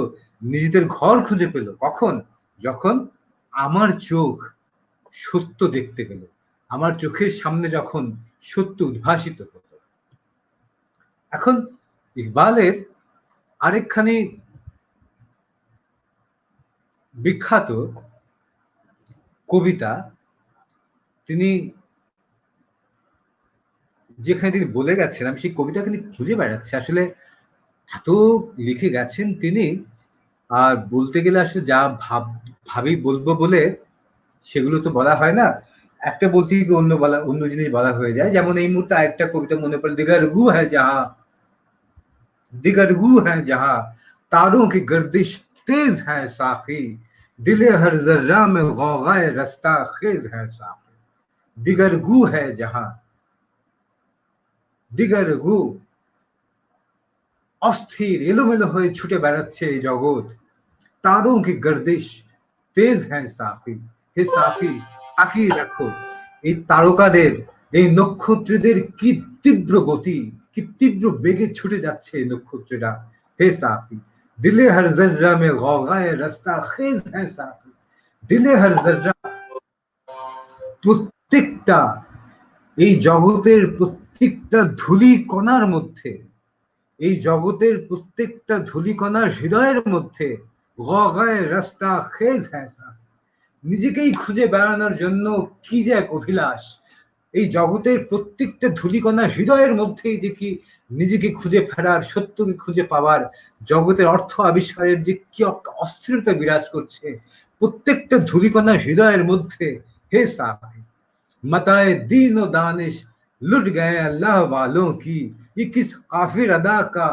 নিজেদের ঘর খুঁজে পেল। কখন? যখন আমার চোখ সত্য দেখতে পেল, আমার চোখের সামনে যখন সত্য উদ্ভাসিত হতো। এখন ইকবালের আরেকখানি বিখ্যাত কবিতা, তিনি যেখানে তিনি বলে গেছেন, আমি সেই কবিতাখানি খুঁজে বেড়াচ্ছি, আসলে এত লিখে গেছেন তিনি, আর বলতে গেলে আসলে যা ভাবি বলবো বলে সেগুলো তো বলা হয় না, একটা বলতে গিয়ে অন্য জিনিস বলা হয়ে যায়। যেমন এই মুহূর্তে আরেকটা কবিতা মনে পড়ে, दिगरगू है जहां, दिगरगू है जहां, तारों की गर्दिश तेज है साकी, दिले हर जर्रा में गौगाए रस्ता खेज है साकी, दिगरगू है जहां, दिगरगू, অস্থির এলোমেলো হয়ে ছুটে বেড়াচ্ছে এই জগৎ, তারও কি গর্দিশ তেজ হ্যাঁ সাকি, হে সাকি তাকিয়ে দেখো এই তারকাদের, এই নক্ষত্রদের কি তীব্র গতি, কি তীব্র বেগে ছুটে যাচ্ছে এই নক্ষত্ররা, হে সাকি দিলে হর জর্রা মে গওগায়ে রাস্তা খেজ হ্যাঁ সাকি, দিলে হর জর্রা, প্রত্যেকটা এই জগতের প্রত্যেকটা ধূলি কণার মধ্যে, এই জগতের প্রত্যেকটা ধূলিকণার হৃদয়ের মধ্যে গগায় রাস্তা খেজ হ্যাসা, নিজেকেই খুঁজে বেড়ানোর জন্য কি যে এক অভিলাষ, এই জগতের প্রত্যেকটা ধূলিকণার হৃদয়ের মধ্যেই যে কি নিজেকে খুঁজে ফেরার, সত্যকে খুঁজে পাওয়ার, জগতের অর্থ আবিষ্কারের যে কি অস্থিরতা বিরাজ করছে প্রত্যেকটা ধূলিকণার হৃদয়ের মধ্যে, হে সাফি मताए दीन व दानिश लुट गए अल्लाह वालों की, ये किस काफिर अदा का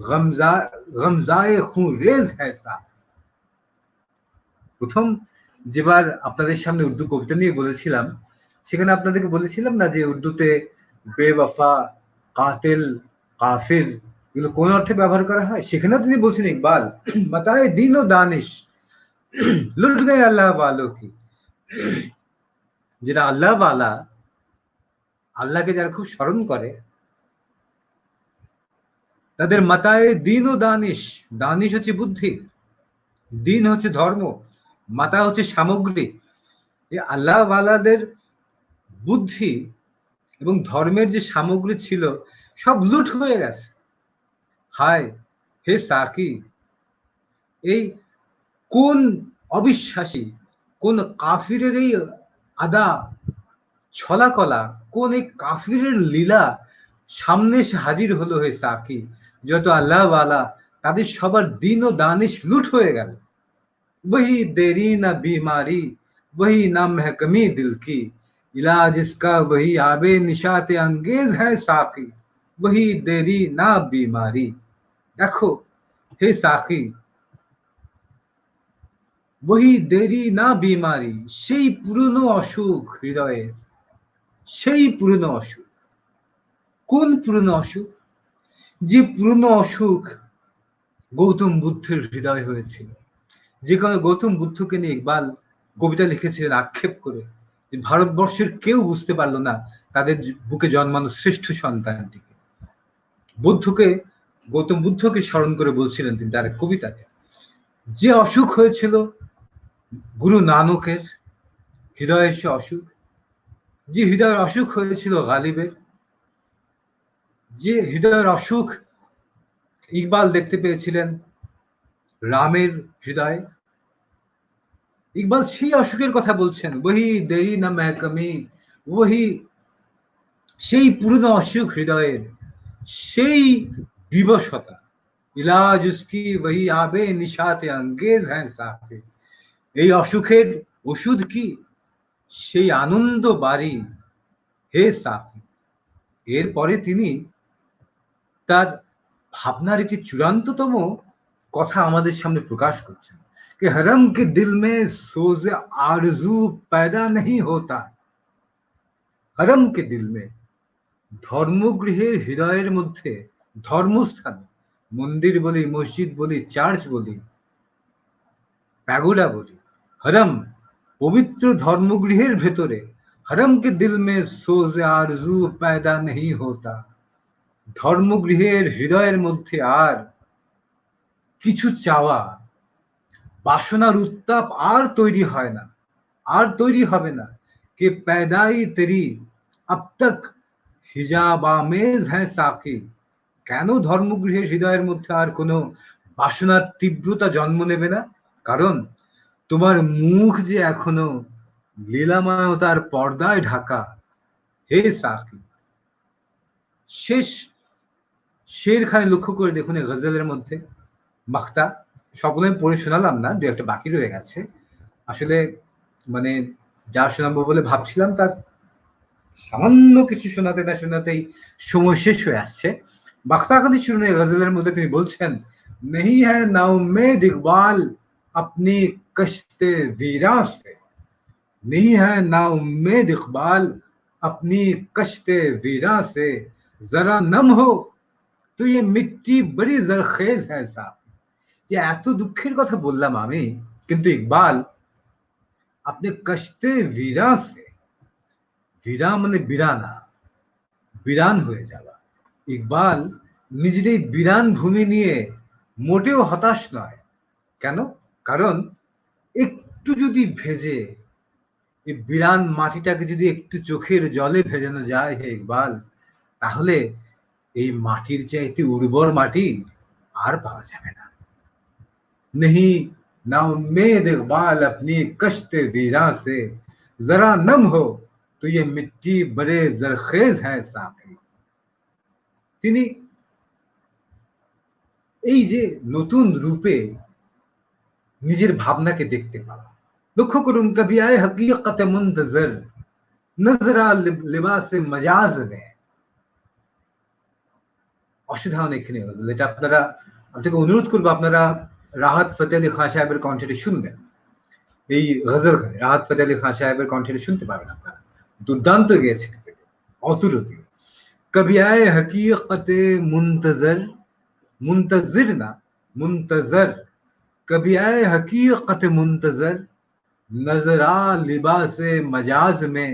गमजाए खून रेज है साथ। প্রথম যেবার আপনাদের সামনে উর্দু কবিতা নিয়ে বলেছিলাম, সেখানে আপনাদেরকে বলেছিলাম না যে উর্দুতে বেওয়ফা, কাতিল, কাফির এগুলো কোন অর্থে ব্যবহার করা হয়, সেখানেও তিনি বলছেন ইকবাল মাতায়ে দীন ও দানিশ লুট গয়ে আল্লাহ वालों की, যেটা আল্লাহ ওয়ালা, আল্লাহকে যারা খুব স্মরণ করে তাদের মাতায়ে দিন ও দানিশ, দানিশ হচ্ছে বুদ্ধি, দিন হচ্ছে ধর্ম, মাতা হচ্ছে সামগ্রী, এই আল্লাহ ওয়ালাদের বুদ্ধি এবং ধর্মের যে সামগ্রী ছিল সব লুট হয়ে গেছে। হায় হে সাকি, এই কোন অবিশ্বাসী, কোন কাফিরের এই আদা ছলা কলা, কোন এই কাফিরের লীলা সামনে এসে হাজির হলো হে সাকি, যত আল্লাহ ওয়ালা তাদের সবার দিন ও দানিশ লুট হয়ে গেল। वही देरी ना बीमारी, वही ना महकमी दिल की, इलाज इसका वही आबे निशाते अंगेज है साकी, वही देरी ना बीमारी। देखो हे साकी, वही देरी ना बीमारी, সেই পুরনো অসুখ হৃদয়ে, সেই পুরনো অসুখ, কোন পুরনো অসুখ, যে পুরনো অসুখ গৌতম বুদ্ধের হৃদয় হয়েছিল, যে কোনো গৌতম বুদ্ধকে নিয়ে ইকবাল কবিতা লিখেছিলেন আক্ষেপ করে যে ভারতবর্ষের কেউ বুঝতে পারলো না তাদের বুকে জন্মানো শ্রেষ্ঠ সন্তানটিকে। বুদ্ধকে, গৌতম বুদ্ধকে স্মরণ করে বলছিলেন তিনি তার কবিতাতে, যে অসুখ হয়েছিল গুরু নানকের হৃদয়ের, সে অসুখ, যে হৃদয়ের অসুখ হয়েছিল গালিবের, যে হৃদয়ের অসুখ ইকবাল দেখতে পেয়েছিলেন রামের হৃদয়ে, ইকবাল সেই অসুখের কথা বলছেন, ওহি দেরি না মেহকমি, ওহি সেই পুরনো অসুখ হৃদয়ের, সেই বিবশতা, ইলাজ উসকি ওহি আবে নিশাতে আঙ্গেজ হ্যাঁ সাফে, এই অসুখের ওষুধ কি, সেই আনন্দ বাড়ি হে সাফি। এরপরে তিনি তার ভাবনার একটি চূড়ান্ততম কথা আমাদের সামনে প্রকাশ করছেন, कि हरम के दिल में सोज आरजू पैदा नहीं होता, हरम के दिल में, ধর্মগৃহের হৃদয়ের মধ্যে, ধর্মস্থানে, মন্দির বলি, মসজিদ বলি, চার্চ বলি, প্যাগোডা বলি, হরম পবিত্র ধর্মগৃহের ভেতরে, হরম কে দিল মে সোজ আরজু पैदा नहीं होता, ধর্মগৃহের হৃদয়ের মধ্যে আর কিছু চাওয়া, বাসনার উত্তাপ আর তৈরি হয় না, আর তৈরি হবে না, कि पैदाई तेरी अब तक হিজাবামেজ হ্যাঁ সাকি। কেন ধর্মগৃহের হৃদয়ের মধ্যে আর কোনো বাসনার তীব্রতা জন্ম নেবে না? কারণ তোমার মুখ যে এখনো লীলাময়তার পর্দায় ঢাকা। হে সাকি, শেষ শেরখানে লক্ষ্য করে দেখুন এই গজলের মধ্যে মাখতা সবগুলো আমি পড়ে শোনালাম না, দু একটা বাকি রয়ে গেছে। আসলে মানে যা শোনাবো বলে ভাবছিলাম তার সামান্য কিছু শোনাতে না শোনাতেই সময় শেষ হয়ে আসছে। বাখতাখানি শুরু এই গজলের মধ্যে তিনি বলছেন, नहीं है नाउम्मेद इकबाल अपनी कश्ते वीरा से, नहीं है नाउम्मेद इकबाल अपनी कश्ते वीरा से, जरा नम हो तो ये मिट्टी बड़ी जरखेज है साहब। যে এত দুঃখের কথা বললাম আমি, কিন্তু ইকবাল আপনি কশতে ভিরা সে, ভিরা মানে বিরানা, বিরান হয়ে যাওয়া। ইকবাল নিজের এই বিরান ভূমি নিয়ে মোটেও হতাশ নয়। কেন? কারণ একটু যদি ভেজে এই বিরান মাটিটাকে যদি একটু চোখের জলে ভেজানো যায় হে ইকবাল, তাহলে এই মাটির চাইতে উর্বর মাটি আর পাওয়া যাবে না। नहीं नाउम्मेद इकबाल अपनी कश्ते वीरा से, जरा नम हो तो ये मिट्टी बड़े जरखेज है साकी। তিনি এই যে নতুন রূপে নিজের ভাবনাকে দেখতে পাওয়া। লক্ষ্য করুন, কবি আয়ে হकीकत मुंतजर नजरा लिबास मजाज में। অসাধারণ এখানে যেটা আপনারা, আপনাকে অনুরোধ করবো আপনারা রাহাত ফতেহ আলী খান সাহেবের কণ্ঠে শুনবেন। এই গজল রাহাত ফতেহ আলী খান সাহেবের কণ্ঠে শুনতে পাবেন আপনারা, দুর্দান্ত গেয়েছে, অতুলনীয়। কবি আয়ে হकीकत मुंतजर, मुंतजिर ना मुंतजर, कभी आए हकीकत मुंतजर नजरा लिबास मजाज में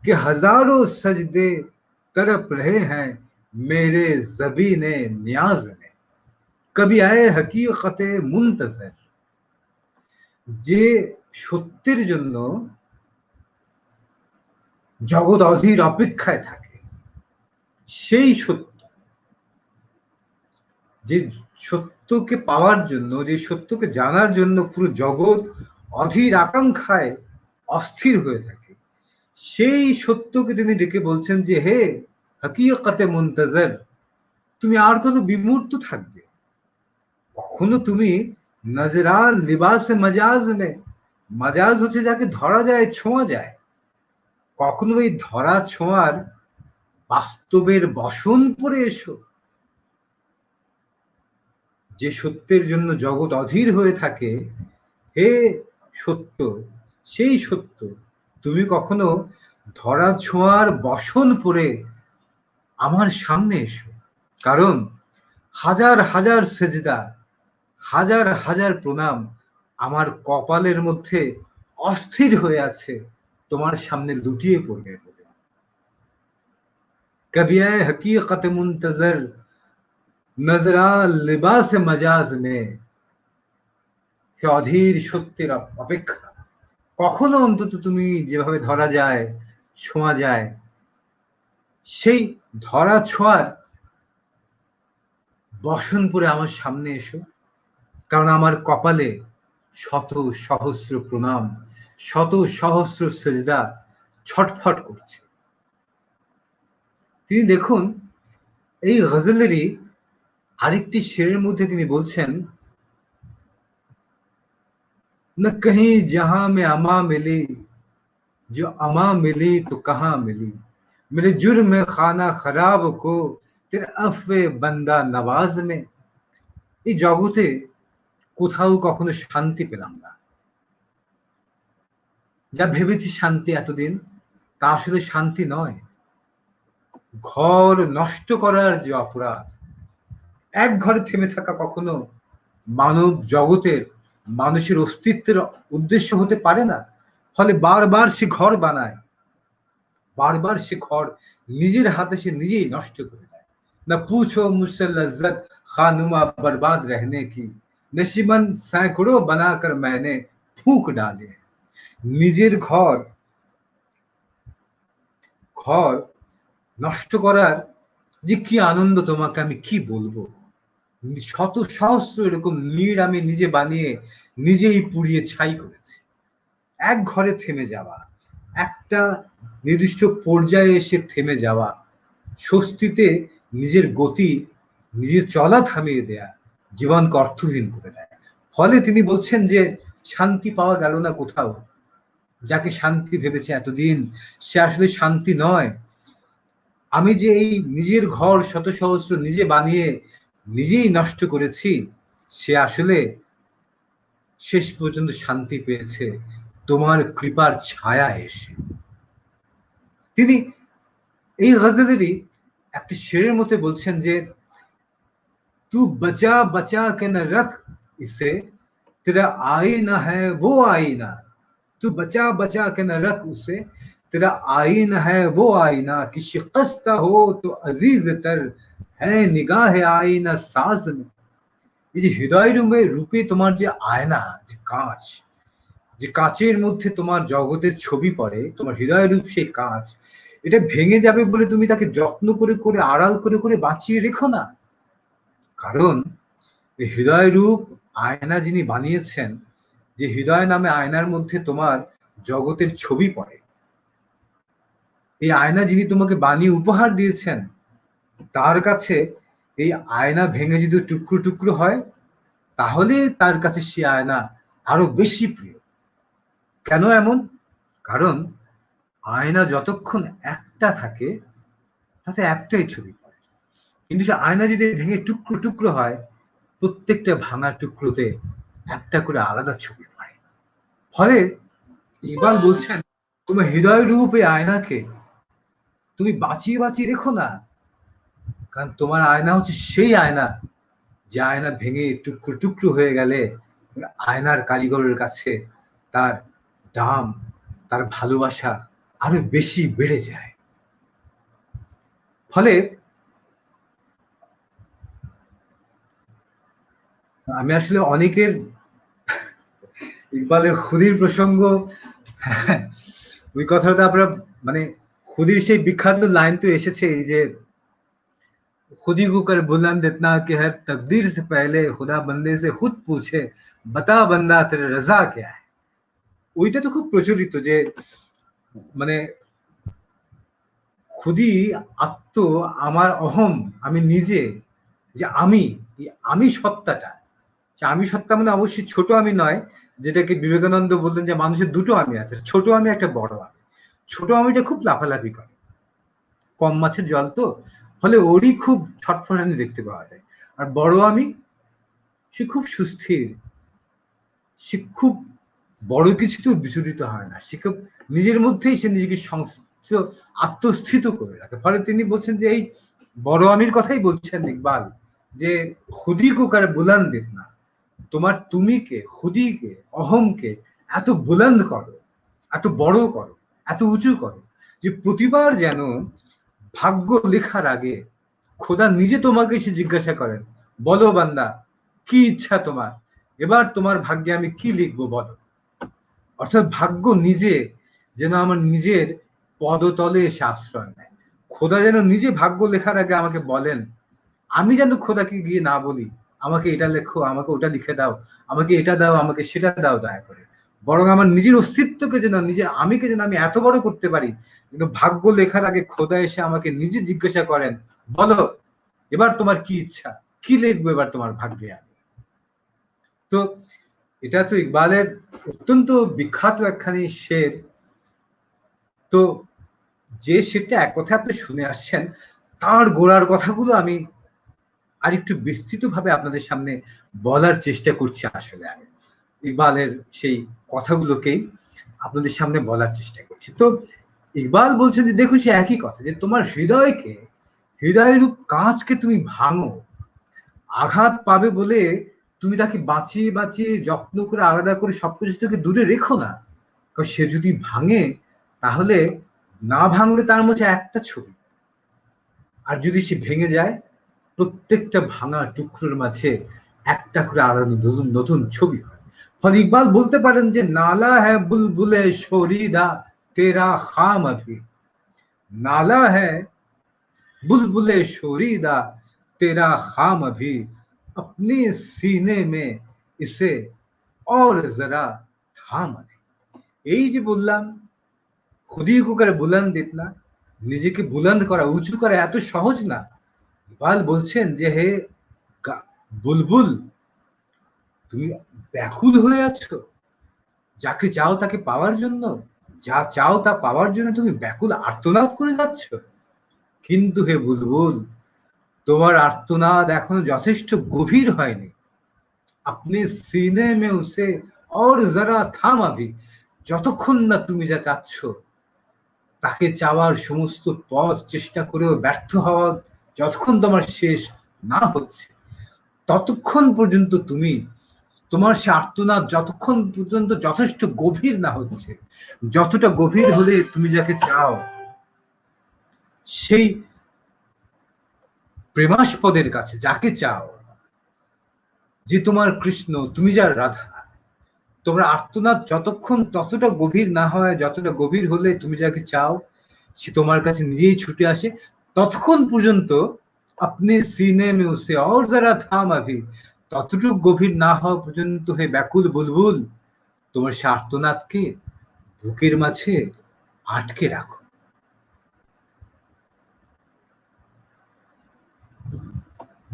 कि हजारों सजदे तड़प रहे हैं मेरे ज़बीने नियाज में। कभी आए हकीकत मुंतजर, যে সত্যের জন্য জগৎ অধীর অপেক্ষায় থাকে, সেই সত্য, যে সত্যকে পাওয়ার জন্য, যে সত্যকে জানার জন্য পুরো জগৎ অধীর আকাঙ্ক্ষায় অস্থির হয়ে থাকে, সেই সত্যকে তিনি ডেকে বলছেন যে হে হকিকতে মুনতাজর, তুমি আর কত বিমূর্ত থাকবে? কখনো তুমি নজরা লিবাসে মজাজ মে, মজাজ হচ্ছে যাকে ধরা যায়, ছোঁয়া যায়, কখনো এই ধরা ছোঁয়ার বাস্তবের বসন পরে এসো। যে সত্যের জন্য জগৎ অধীর হয়ে থাকে, হে সত্য, সেই সত্য তুমি কখনো ধরা ছোঁয়ার বসন পরে আমার সামনে এসো। কারণ হাজার হাজার সেজদা, হাজার হাজার প্রণাম আমার কপালের মধ্যে অস্থির হয়ে আছে তোমার সামনে লুটিয়ে পড়বে বলে। কবি আয়ে হकीकत मुंतजर नजरा लिबास मजाज में, সে অধীর সত্যের অপেক্ষা। কখনো অন্তত তুমি যেভাবে ধরা যায়, ছোঁয়া যায়, সেই ধরা ছোঁয়ার বসন পরে আমার সামনে এসো। কারণ আমার কপালে শত সহস্র প্রণাম, শত সহস্র সেজদা ছটফট করছে। তিনি দেখুন এই গজলেরই আরেকটি শেরের মধ্যে তিনি বলছেন, न कहीं जहां में अमा मिली, जो अमा मिली तो कहां मिली, मेरे जुर्म खाना खराब को तेरे अफ़े बंदा नवाज में। এই জগতে কোথাও কখনো শান্তি পেলাম না। যা ভেবেছি শান্তি এতদিন, তা আসলে শান্তি নয়। ঘর নষ্ট করার যে অপরাধ, এক ঘরে থেমে থাকা কখনো মানব জগতের, মানুষের অস্তিত্বের উদ্দেশ্য হতে পারে না। ফলে বারবার সে ঘর বানায়, বারবার সে ঘর নিজের হাতে সে নিজেই নষ্ট করে দেয়। না পুছো মুঝসে লজ্জত খানুমা बर्बाद रहने की, नशिमन सैकड़ों बनाकर मैंने फूंक डाले। নিজের ঘর ঘর নষ্ট করার যে কি আনন্দ তোমাকে আমি কি বলবো। শত সহস্র এরকম নীড় আমি নিজে বানিয়ে নিজেই পুড়িয়ে ছাই করেছি। এক ঘরে থেমে যাওয়া, একটা নির্দিষ্ট পর্যায়ে এসে থেমে যাওয়া, স্বস্তিতে নিজের গতি, নিজের চলা থামিয়ে দেয়া জীবনকে অর্থহীন করে দেয়। ফলে তিনি বলছেন যে শান্তি পাওয়া গেল না কোথাও। যাকে শান্তি ভেবেছে এতদিন, সে আসলে শান্তি নয়। আমি যে এই নিজের ঘর শত সহস্র নিজে বানিয়ে নিজেই নষ্ট করেছি, সে আসলে শেষ পর্যন্ত শান্তি পেয়েছে তোমার কৃপার ছায়া এসে। তিনি এই গজলেরই একটা শেরের মধ্যে বলছেন যে तू बचा बचा के न रख इसे, तेरा आईना है वो आईना। तू बचा बचा के न रख उसे, तेरा आईना है वो आईना। कि शिकस्ता हो तो अजीज तर है निगाह आईना साज में। এই যে হৃদয় রূপে তোমার যে আয়না, যে কাঁচ, যে কাঁচের মধ্যে তোমার জগতের ছবি পড়ে, তোমার হৃদয় রূপ সেই কাঁচ, এটা ভেঙে যাবে বলে তুমি তাকে যত্ন করে করে আড়াল করে করে বাঁচিয়ে রেখো না। কারণ এই হৃদয় রূপ আয়না যিনি বানিয়েছেন, যে হৃদয় নামে আয়নার মধ্যে তোমার জগতের ছবি পড়ে, এই আয়না যিনি তোমাকে বানিয়ে উপহার দিয়েছেন, তার কাছে এই আয়না ভেঙে যদি টুকরো টুকরো হয়, তাহলে তার কাছে সে আয়না আরো বেশি প্রিয়। কেন এমন? কারণ আয়না যতক্ষণ একটা থাকে তাতে একটাই ছবি পড়ে, কিন্তু সে আয়না যদি ভেঙে টুকরো টুকরো হয়, প্রত্যেকটা ভাঙা টুকরোতে একটা করে আলাদা ছবি পড়ে। ফলে ইকবাল বলছেন তোমার হৃদয় রূপ এই আয়নাকে তুমি বাঁচিয়ে বাঁচিয়ে রেখো না। কারণ তোমার আয়না হচ্ছে সেই আয়না, যে আয়না ভেঙে টুকরো টুকরো হয়ে গেলে আয়নার কারিগরের কাছে তার দাম, তার ভালোবাসা আরো বেশি বেড়ে যায়। ফলে আমি আসলে অনেকের ইকবালের খুদির প্রসঙ্গ, ওই কথাটা আপনারা মানে খুদির সেই বিখ্যাত লাইন তো এসেছে যে खुदी को कर बुलंद इतना कि हर तकदीर से पहले खुदा बंदे से खुद पूछे बता बंदा तेरे रजा क्या है। ওইটা তো খুব প্রচলিত যে মানে খুদি আত্ম, আমার অহম, আমি নিজে, যে আমি সত্তাটা, আমি সত্তা মানে অবশ্যই ছোট আমি নয়, যেটাকে বিবেকানন্দ বললেন যে মানুষের দুটো আমি আছে, ছোট আমি একটা বড় আমি। ছোট আমিটা খুব লাফালাফি করে, কম মাছের জল তো, ফলে ওরই খুব ছটফটানি দেখতে পাওয়া যায়। আর বড় আমি, সে খুব সুস্থির, সে খুব বড় কিছুতেও বিচলিত হয় না, সে খুব নিজের মধ্যেই সে নিজেকে আত্মস্থিত করে রাখে। ফলে তিনি বলছেন যে এই বড় আমির কথাই বলছেন ইকবাল, যে খুদি কো কার বুলন্দ ইতনা, তোমার তুমিকে, খুদিকে, অহমকে এত বুলন্দ করো, এত বড় করো, এত উঁচু করো, যে প্রতিবার যেন ভাগ্য লেখার আগে খোদা নিজে তোমাকে এসে জিজ্ঞাসা করেন, বলো বান্দা কি ইচ্ছা তোমার, এবার তোমার ভাগ্যে আমি কি লিখবো বলো। অর্থাৎ ভাগ্য নিজে যেন আমার নিজের পদতলে এসে আশ্রয় নেয়। খোদা যেন নিজে ভাগ্য লেখার আগে আমাকে বলেন, আমি যেন খোদাকে গিয়ে না বলি আমাকে এটা লেখো, আমাকে ওটা লিখে দাও, আমাকে এটা দাও, আমাকে সেটা দাও দয়া করে, বরং আমার নিজের অস্তিত্বকে যেন, নিজের আমিকে যেন আমি এত বড় করতে পারি, কিন্তু ভাগ্য লেখার আগে খোদা এসে আমাকে নিজে জিজ্ঞাসা করেন, বলো এবার তোমার কি ইচ্ছা, কি লিখবো এবার তোমার ভাগ্যে আমি। তো এটা তো ইকবালের অত্যন্ত বিখ্যাত একখানি শের। তো যে শেরটা এক কথা আপনি শুনে আসছেন, তার গোড়ার কথাগুলো আমি আর একটু বিস্তৃত ভাবে আপনাদের সামনে বলার চেষ্টা করছি। আসলে আমি ইকবালের সেই কথাগুলোকেই আপনাদের সামনে বলার চেষ্টা করছি। তো ইকবাল বলছেন যে দেখো সে একই কথা, যে তোমার হৃদয়কে, হৃদয়ের রূপ কাঁচকে তুমি ভাঙো, আঘাত পাবে বলে তুমি তাকে বাঁচিয়ে বাঁচিয়ে যত্ন করে আলাদা করে সবকিছু থেকে দূরে রেখো না। কারণ সে যদি ভাঙে, তাহলে না ভাঙলে তার মধ্যে একটা ছবি, আর যদি সে ভেঙে যায়, প্রত্যেকটা ভাঙা টুকরোর মাঝে একটা করে আলাদা নতুন নতুন ছবি হয়। ফলে ইকবাল বলতে পারেন যে নালা হ্যাঁ বুলবুলে শরিদা তেরা খাম আভি, नाला है बुलबुले शोरीदा तेरा खाम अभी अपने सीने में इसे और जरा থাম अभी। এই যে বললাম খুদি কো করে বুলন্দ ইতনা, নিজেকে বুলন্দ করা উঁচু করা এত সহজ না। ইকবাল বলছেন যে হে বুলবুল, তুমি ব্যাকুল হয়ে আছো যাকে চাও তাকে পাওয়ার জন্য, যা চাও তা পাওয়ার জন্য তুমি ব্যাকুল আর্তনাদ করে যাচ্ছ। কিন্তু হে বুলবুল, তোমার আর্তনাদ এখনো যথেষ্ট গভীর হয়নি। আপনি সিনে মে উসে और जरा থাম अभी, যতক্ষণ না তুমি যা চাচ্ছ তাকে চাওয়ার সমস্ত পথ চেষ্টা করেও ব্যর্থ হওয়া যতক্ষণ তোমার শেষ না হচ্ছে, ততক্ষণ পর্যন্ত তুমি তোমার সে আর্তনাদ যতক্ষণ পর্যন্ত যথেষ্ট গভীর না হচ্ছে, যতটা গভীর হলে তুমি যাকে চাও সেই প্রেমাস্পদের কাছে, যাকে চাও যে তোমার কৃষ্ণ, তুমি যার রাধা, তোমার আর্তনাদ যতক্ষণ ততটা গভীর না হয়, যতটা গভীর হলে তুমি যাকে চাও সে তোমার কাছে নিজেই ছুটে আসে, ততক্ষণ পর্যন্ত আপনি সিনে মে উসে और जरा থাম अभी, ততটুকু গভীর না হওয়া পর্যন্ত হে ব্যাকুল বুলবুল তোমার সে আর্তনাদকে বুকের মাঝে আটকে রাখো।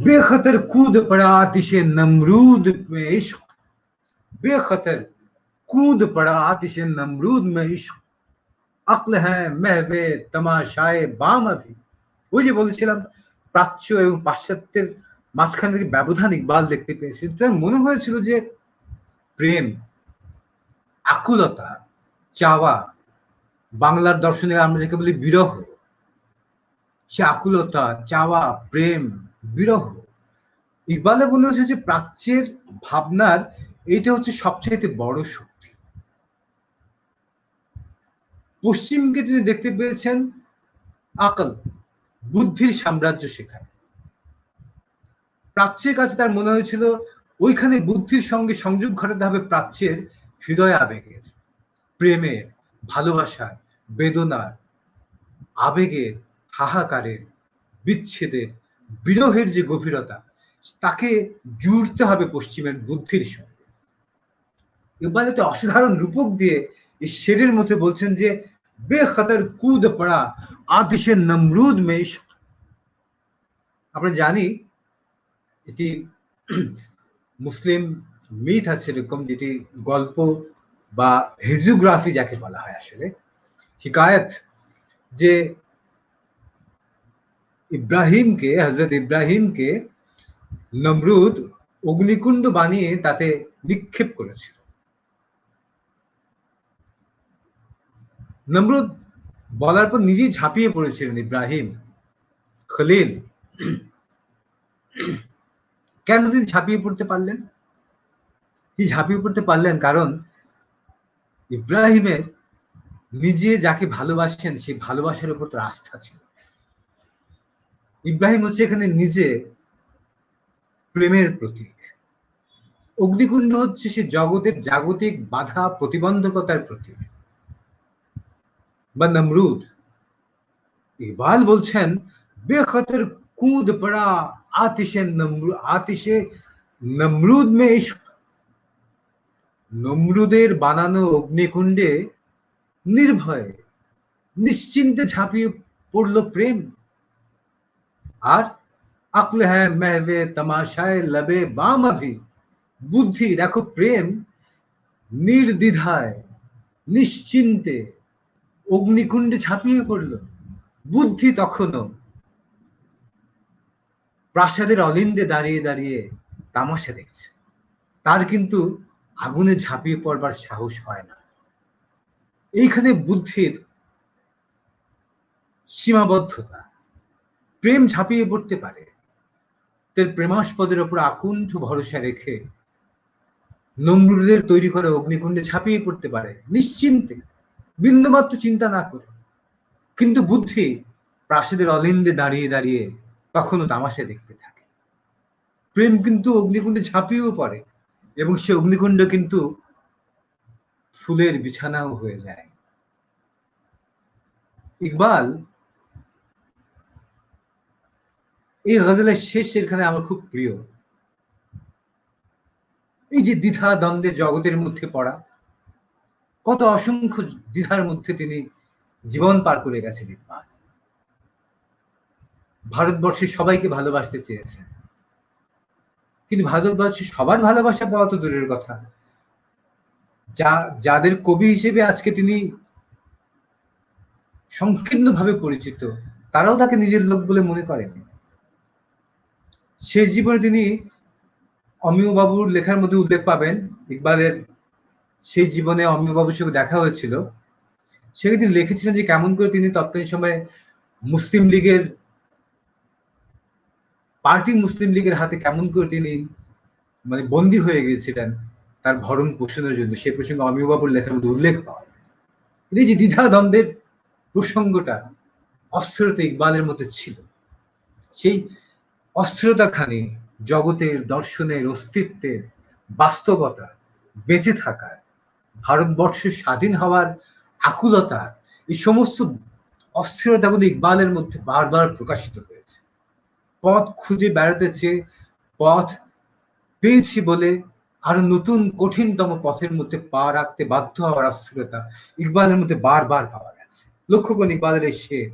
बेखतर कूद पड़ा आतिशे नमरूद में इश्क, बेखतर कूद पड़ा आतिशे नमरूद में इश्क, अक्ल है महवे तमाशाए बाम अभी। ওই যে বলেছিলাম প্রাচ্য এবং পাশ্চাত্যের মাঝখানে থেকে ব্যবধান ইকবাল দেখতে পেয়েছে। তার মনে হয়েছিল যে প্রেম, আকুলতা, চাওয়া, বাংলার দর্শনে আমরা যাকে বলি বিরহ, সে আকুলতা, চাওয়া, প্রেম, বিরহ, ইকবালে মনে হচ্ছে যে প্রাচ্যের ভাবনার এইটা হচ্ছে সবচাইতে বড় শক্তি। পশ্চিমকে তিনি দেখতে পেয়েছেন আকল, বুদ্ধির সাম্রাজ্য শেখায়। প্রাচ্যের কাছে তার মনে হয়েছিল ওইখানে বুদ্ধির সঙ্গে সংযোগ ঘটাতে হবে প্রাচ্যের হৃদয় আবেগের, প্রেমের, ভালোবাসার, বেদনার, আবেগের, হাহাকারের, বিচ্ছেদের, বিরহের যে গভীরতা, তাকে জুড়তে হবে পশ্চিমের বুদ্ধির সঙ্গে। ইকবাল একটা অসাধারণ রূপক দিয়ে এই শেরের মধ্যে বলছেন যে বেখতর কুদ পড়া আতিশে নমরুদ মে ইশক। আমরা জানি এটি মুসলিম মিথ আছে এরকম, যেটি গল্প বা হেজিওগ্রাফি যাকে বলা হয়, আসলে হিকায়ত, যে ইব্রাহিমকে, হযরত ইব্রাহিমকে নমরুদ অগ্নিকুণ্ড বানিয়ে তাতে নিক্ষেপ করেছিল। নমরুদ বলার পর নিজেই ঝাঁপিয়ে পড়েছিলেন ইব্রাহিম খলিল। কেন তিনি ঝাঁপিয়ে পড়তে পারলেন? তিনি ঝাঁপিয়ে পড়তে পারলেন কারণ ইব্রাহিমের নিজে যাকে ভালোবাসেন সেই ভালোবাসার উপর তার আস্থা ছিল। ইব্রাহিম হচ্ছে এখানে নিজে প্রেমের প্রতীক, অগ্নিকুণ্ড হচ্ছে সে জগতের জাগতিক বাধা প্রতিবন্ধকতার প্রতীক বা নমরুদ। ইকবাল বলছেন বেখতর কূদ পড়া আতিশে নমরুদ মে ইশক, নমরুদের বানানো অগ্নিকুণ্ডে নির্ভয়ে নিশ্চিন্তে ঝাঁপিয়ে পড়ল প্রেম। আর আকল হ্যায় মেহবে তমাশায় লবে বাম আভি, বুদ্ধি দেখো প্রেম নির্দ্বিধায় নিশ্চিন্তে অগ্নিকুণ্ডে ঝাঁপিয়ে পড়ল। বুদ্ধি তখনও প্রাসাদের অলিন্দে দাঁড়িয়ে দাঁড়িয়ে তামাশা দেখছে, তার কিন্তু আগুনে ঝাঁপিয়ে পড়বার সাহস হয় না। এইখানে বুদ্ধির সীমাবদ্ধতা। প্রেম ঝাঁপিয়ে পড়তে পারে, তার প্রেমাস্পদের ওপর আকুণ্ঠ ভরসা রেখে নমরুদের তৈরি করে অগ্নিকুণ্ডে ঝাঁপিয়ে পড়তে পারে নিশ্চিন্তে, বিন্দুমাত্র চিন্তা না করে। কিন্তু বুদ্ধি প্রাসাদের অলিন্দে দাঁড়িয়ে দাঁড়িয়ে তখনও তামাশা দেখতে থাকে। প্রেম কিন্তু অগ্নিকুণ্ডে ঝাঁপিয়েও পড়ে এবং সে অগ্নিকুণ্ড কিন্তু ফুলের বিছানাও হয়ে যায়। ইকবাল এই গজলের শেষ এখানে আমার খুব প্রিয়। এই যে দ্বিধা দ্বন্দ্বে জগতের মধ্যে পড়া, কত অসংখ্য দ্বিধার মধ্যে তিনি জীবন পার করে গেছেন ইকবাল। ভারতবর্ষের সবাইকে ভালোবাসতে চেয়েছেন, কিন্তু ভারতবর্ষে সবার ভালোবাসা পাওয়া তো দূরের কথা, যাদের কবি হিসেবে আজকে তিনি সংকীর্ণভাবে পরিচিত, তারাও তাকে নিজের লোক বলে মনে করেনি। শেষ জীবনে তিনি অমিয় বাবুর লেখার মধ্যে উল্লেখ পাবেন, ইকবালের শেষ জীবনে অমিয় বাবুর সঙ্গে দেখা হয়েছিল। সেখানে তিনি লিখেছিলেন যে কেমন করে তিনি তৎকালীন সময়ে মুসলিম লীগের মুসলিম লীগের হাতে কেমন করে তিনি মানে বন্দী হয়ে গিয়েছিলেন তার ভরণ পোষণের জন্য। সেই প্রসঙ্গে অমিয় বাবুর লেখার মধ্যে উল্লেখ পাওয়া যায়। এই যে দ্বিধা দ্বন্দ্বের প্রসঙ্গটা অস্থিরতা ইকবালের মধ্যে ছিল, সেই অস্থিরতাখানি জগতের, দর্শনের, অস্তিত্বের, বাস্তবতা, বেঁচে থাকার, ভারতবর্ষের স্বাধীন হওয়ার আকুলতা, এই সমস্ত অস্থিরতাগুলো ইকবালের মধ্যে বারবার প্রকাশিত হয়েছে। পথ খুঁজে বেড়াতেছে, পথ পেয়েছি বলে আরো নতুন কঠিনতম পথের মধ্যে পা রাখতে বাধ্য হওয়ার অস্থিরতা ইকবালের মধ্যে বারবার পাওয়া গেছে। লক্ষ্য করুন ইকবালের এই শের,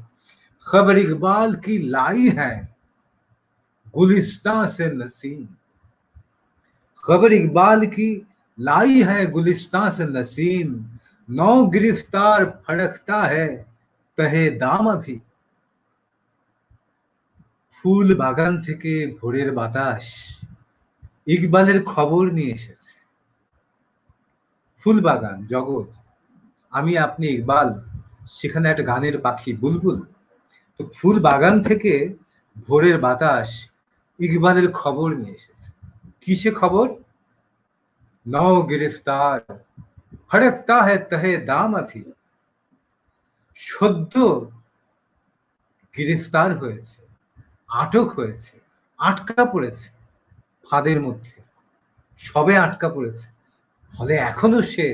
খবর ইকবাল কি লাই হ্যায় गुलिस्तां से नसीम, खबर इकबाल की लाई है गुलिस्तां से नसीम, नौ गिरफ्तार फड़कता है तहे दाम अभी। ফুল বাগান থেকে ভোরের বাতাস ইকবালের খবর নিয়ে এসেছে। ফুল বাগান জগৎ, আমি আপনি ইকবাল, সেখানে একটা গানের পাখি বুলবুল। তো ফুল বাগান থেকে ভোরের বাতাস ইকবালের খবর নিয়ে এসেছে। কিসে খবর? নও গ্রেফতার ফড়কতা হ্যায় তহে দাম আভি, সদ্য গ্রেফতার হয়েছে, আটক হয়েছে, আটকা পড়েছে ফাঁদের মধ্যে, সবে আটকা পড়েছে, ফলে এখনো সে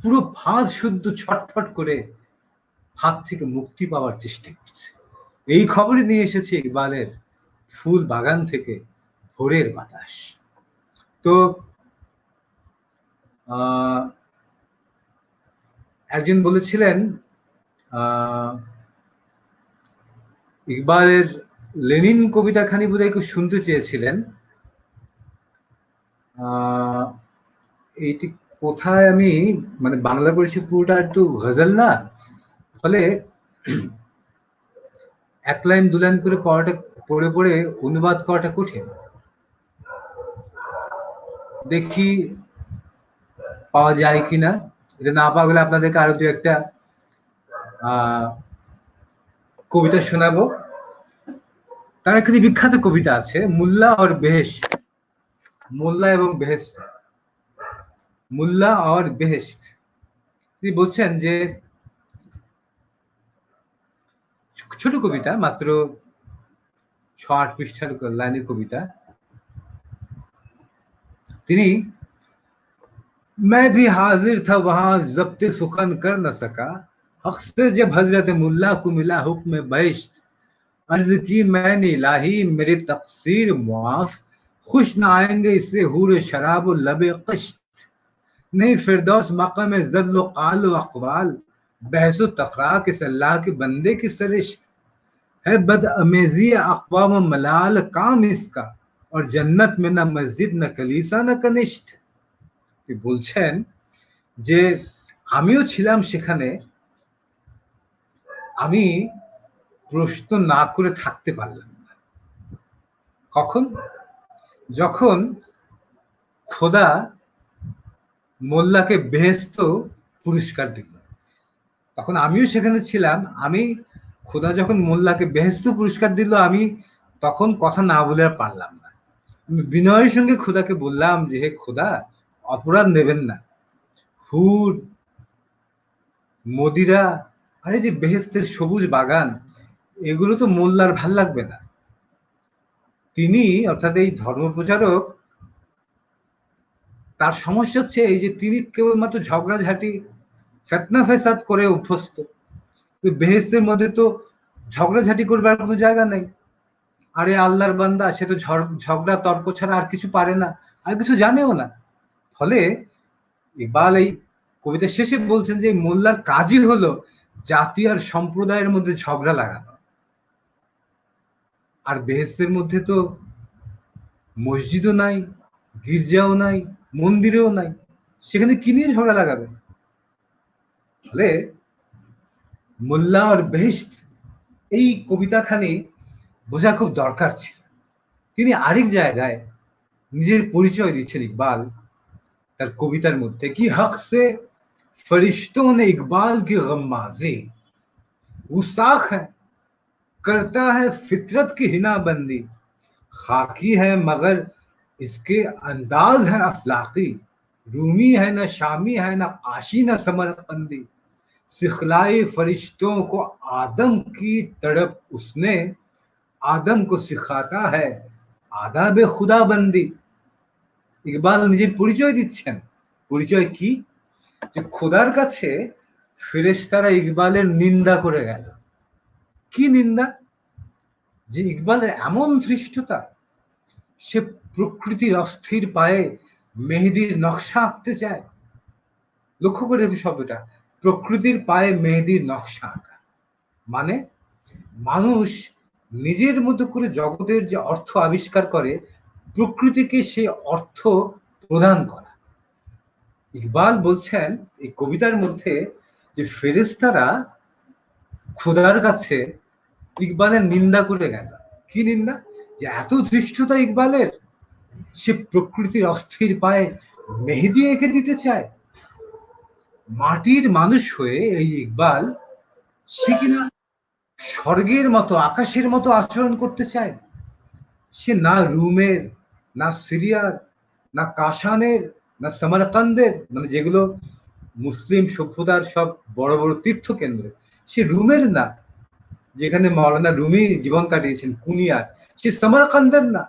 পুরো ফাঁদ শুদ্ধ ছটফট করে ফাঁদ থেকে মুক্তি পাওয়ার চেষ্টা করছে। এই খবরই নিয়ে এসেছে ইকবালের ফুল বাগান থেকে ভোরের বাতাস। তো একজন বলেছিলেন ইকবালের লেনিন কবিতাখানি বোধহয় কেউ শুনতে চেয়েছিলেন। এইটি কোথায় আমি মানে বাংলা পড়েছি পুরোটা একটু গজল না, ফলে এক লাইন দু লাইন করে পড়ে পড়ে অনুবাদ করাটা কঠিন। দেখি পাওয়া যায় কিনা, এটা না পাওয়া গেলে আপনাদেরকে আরো দু একটা কবিতা শোনাবো। তার একটি বিখ্যাত কবিতা আছে, মুল্লা और বেহেশত, মোল্লা এবং বেহেশত, মুল্লা और বেহেশত। তিনি বলছেন যে, ছোট কবিতা, মাত্র ৬-৮ পৃষ্ঠার লাইনের কবিতা। তিনি, मैं भी हाजिर था वहां जब्ते सुखन कर न सका, हक से जब हजरत मुल्ला को मिला हुक्म बहिश्त, अर्ज की मैंने इलाही मेरी तकसीर मुआफ, खुश न आएंगे इससे हूर शराब लबे कश्त, नहीं फिरदौस मकाम जल्ल काल अकवाल, बहसो तकरा के अल्लाह के बंदे की सरिश्त है, बद अमेजी अकवाम मलाल काम इसका, और जन्नत में न मस्जिद न कलीसा न कनिष्ठ। বলছেন যে আমিও ছিলাম সেখানে, আমি প্রশ্ন না করে থাকতে পারলাম না। কখন? যখন খোদা মোল্লাকে বেহেশত পুরস্কার দিল, তখন আমিও সেখানে ছিলাম। আমি, খোদা যখন মোল্লাকে বেহেশত পুরস্কার দিল, আমি তখন কথা না বলে আর পারলাম না। আমি বিনয়ের সঙ্গে খোদাকে বললাম যে, হে খোদা, অপরাধ নেবেন না, হুর, মদিরা আর এই যে বেহেশতের সবুজ বাগান, এগুলো তো মোল্লার ভাল লাগবে না। তিনি, অর্থাৎ এই ধর্মপ্রচারক, তার সমস্যা হচ্ছে এই যে তিনি কেবলমাত্র ঝগড়াঝাটি, ফেতনা ফেসাদ করে অভ্যস্ত। বেহেশতের মধ্যে তো ঝগড়াঝাটি করবার কোনো জায়গা নেই। আরে আল্লাহর বান্দা, সে তো ঝগড়া তর্ক ছাড়া আর কিছু পারে না, আর কিছু জানেও না। ফলে ইকবাল এই কবিতার শেষে বলছেন যে মোল্লার কাজই হলো জাতি আর সম্প্রদায়ের মধ্যে ঝগড়া লাগানো। আর বেহেস্তের মধ্যে তো মসজিদও নাই, গির্জাও নাই, মন্দিরেও নাই, সেখানে কি নিয়ে ঝগড়া লাগাবে? ফলে মোল্লা আর বেহেস্ত, এই কবিতাখানি বোঝা খুব দরকার ছিল। তিনি আরেক জায়গায় নিজের পরিচয় দিচ্ছেন ইকবাল তার কবিতার মধ্যে, কি হক সে फरिश्तों ने इकबाल की गम्माज़ी, गुस्ताख है करता है फितरत की हिनाबंदी, खाकी है मगर इसके अंदाज है अफलाकी, रूमी है न शामी है न आशी न समरकंदी, सिखलाई फरिश्तों को आदम की तड़प उसने, आदम को सिखाता है आदाब खुदाबंदी। ইকবাল নিজের পরিচয় দিচ্ছেন। পরিচয় কি? যে খোদার কাছে ফেরেশতারা ইকবালের নিন্দা করে গেল। কি নিন্দা? যে ইকবালের এমন ধৃষ্টতা, সে প্রকৃতির অস্থির পায়ে মেহেদির নকশা আঁকতে চায়। লক্ষ্য করে দেখুন শব্দটা, প্রকৃতির পায়ে মেহেদির নকশা আঁকা মানে মানুষ নিজের মতো করে জগতের যে অর্থ আবিষ্কার করে, প্রকৃতিকে সে অর্থ প্রদান করা। ইকবাল বলছেন এই কবিতার মধ্যে যে ফেরেশতারা খোদার কাছে ইকবালের নিন্দা করে গেল। কি নিন্দা? যে এত ধৃষ্টতা ইকবালের, সে প্রকৃতির অস্থির পায়ে মেহেদি এঁকে দিতে চায়। মাটির মানুষ হয়ে এই ইকবাল, সে কিনা স্বর্গের মতো আকাশের মতো আচরণ করতে চায়। সে না রুমের, না সিরিয়ার, না কাশানের, না সামারকান্দের, মানে যেগুলো মুসলিম সভ্যতার সব বড় বড় তীর্থকেন্দ্র, সে রুমের না, যেখানে মৌলানা রুমি জীবন কাটিয়েছেন, কুনিয়ার, সে সামারকান্দের না,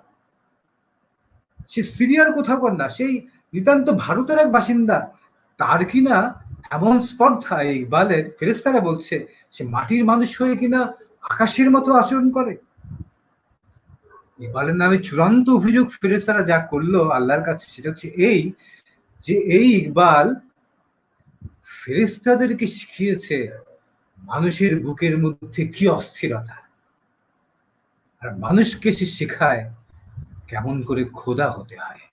সে সিরিয়ার কোথাও না, সেই নিতান্ত ভারতের এক বাসিন্দা। তার কিনা এমন স্পর্ধা ইকবালের, ফেরেশতারা বলছে সে মাটির মানুষ হয়ে কিনা আকাশের মতো আচরণ করে। ইকবালের নামে চূড়ান্ত অভিযোগ ফেরেশতারা যা করলো আল্লাহর কাছে, সেটা হচ্ছে এই যে এই ইকবাল ফেরেশতাদেরকে শিখিয়েছে মানুষের বুকের মধ্যে কি অস্থিরতা, আর মানুষকে সে শেখায় কেমন করে খোদা হতে হয়।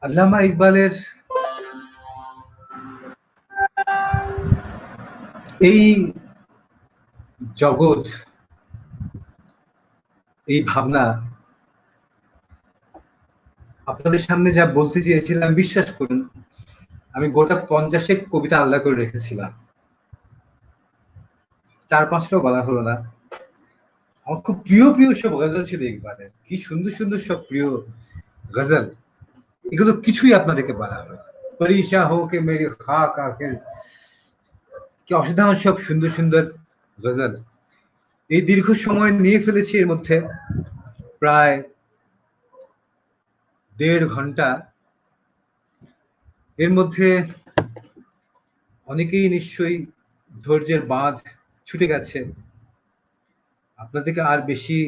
আল্লামা ইকবালের এই জগৎ, এই ভাবনা আপনাদের সামনে যা বলতে চেয়েছিলাম, বিশ্বাস করুন আমি গোটা 50 কবিতা আলাদা করে রেখেছিলাম, 4-5টাও বলা হলো না। আমার খুব প্রিয় প্রিয় সব গজল ছিল ইকবালের, কি সুন্দর সুন্দর সব প্রিয় গজল, এগুলো কিছুই আপনাদেরকে বলা হলো। পরিশা হোকে মেরি খাক আখির, কি অসাধারণ সব সুন্দর সুন্দর গজল। এই দীর্ঘ সময় নিয়ে ফেলেছি এর মধ্যে প্রায় 1.5 ঘন্টা। এর মধ্যে অনেকেই নিশ্চয়ই ধৈর্যের বাঁধ ছুটে গেছে। আপনাদেরকে আর বেশি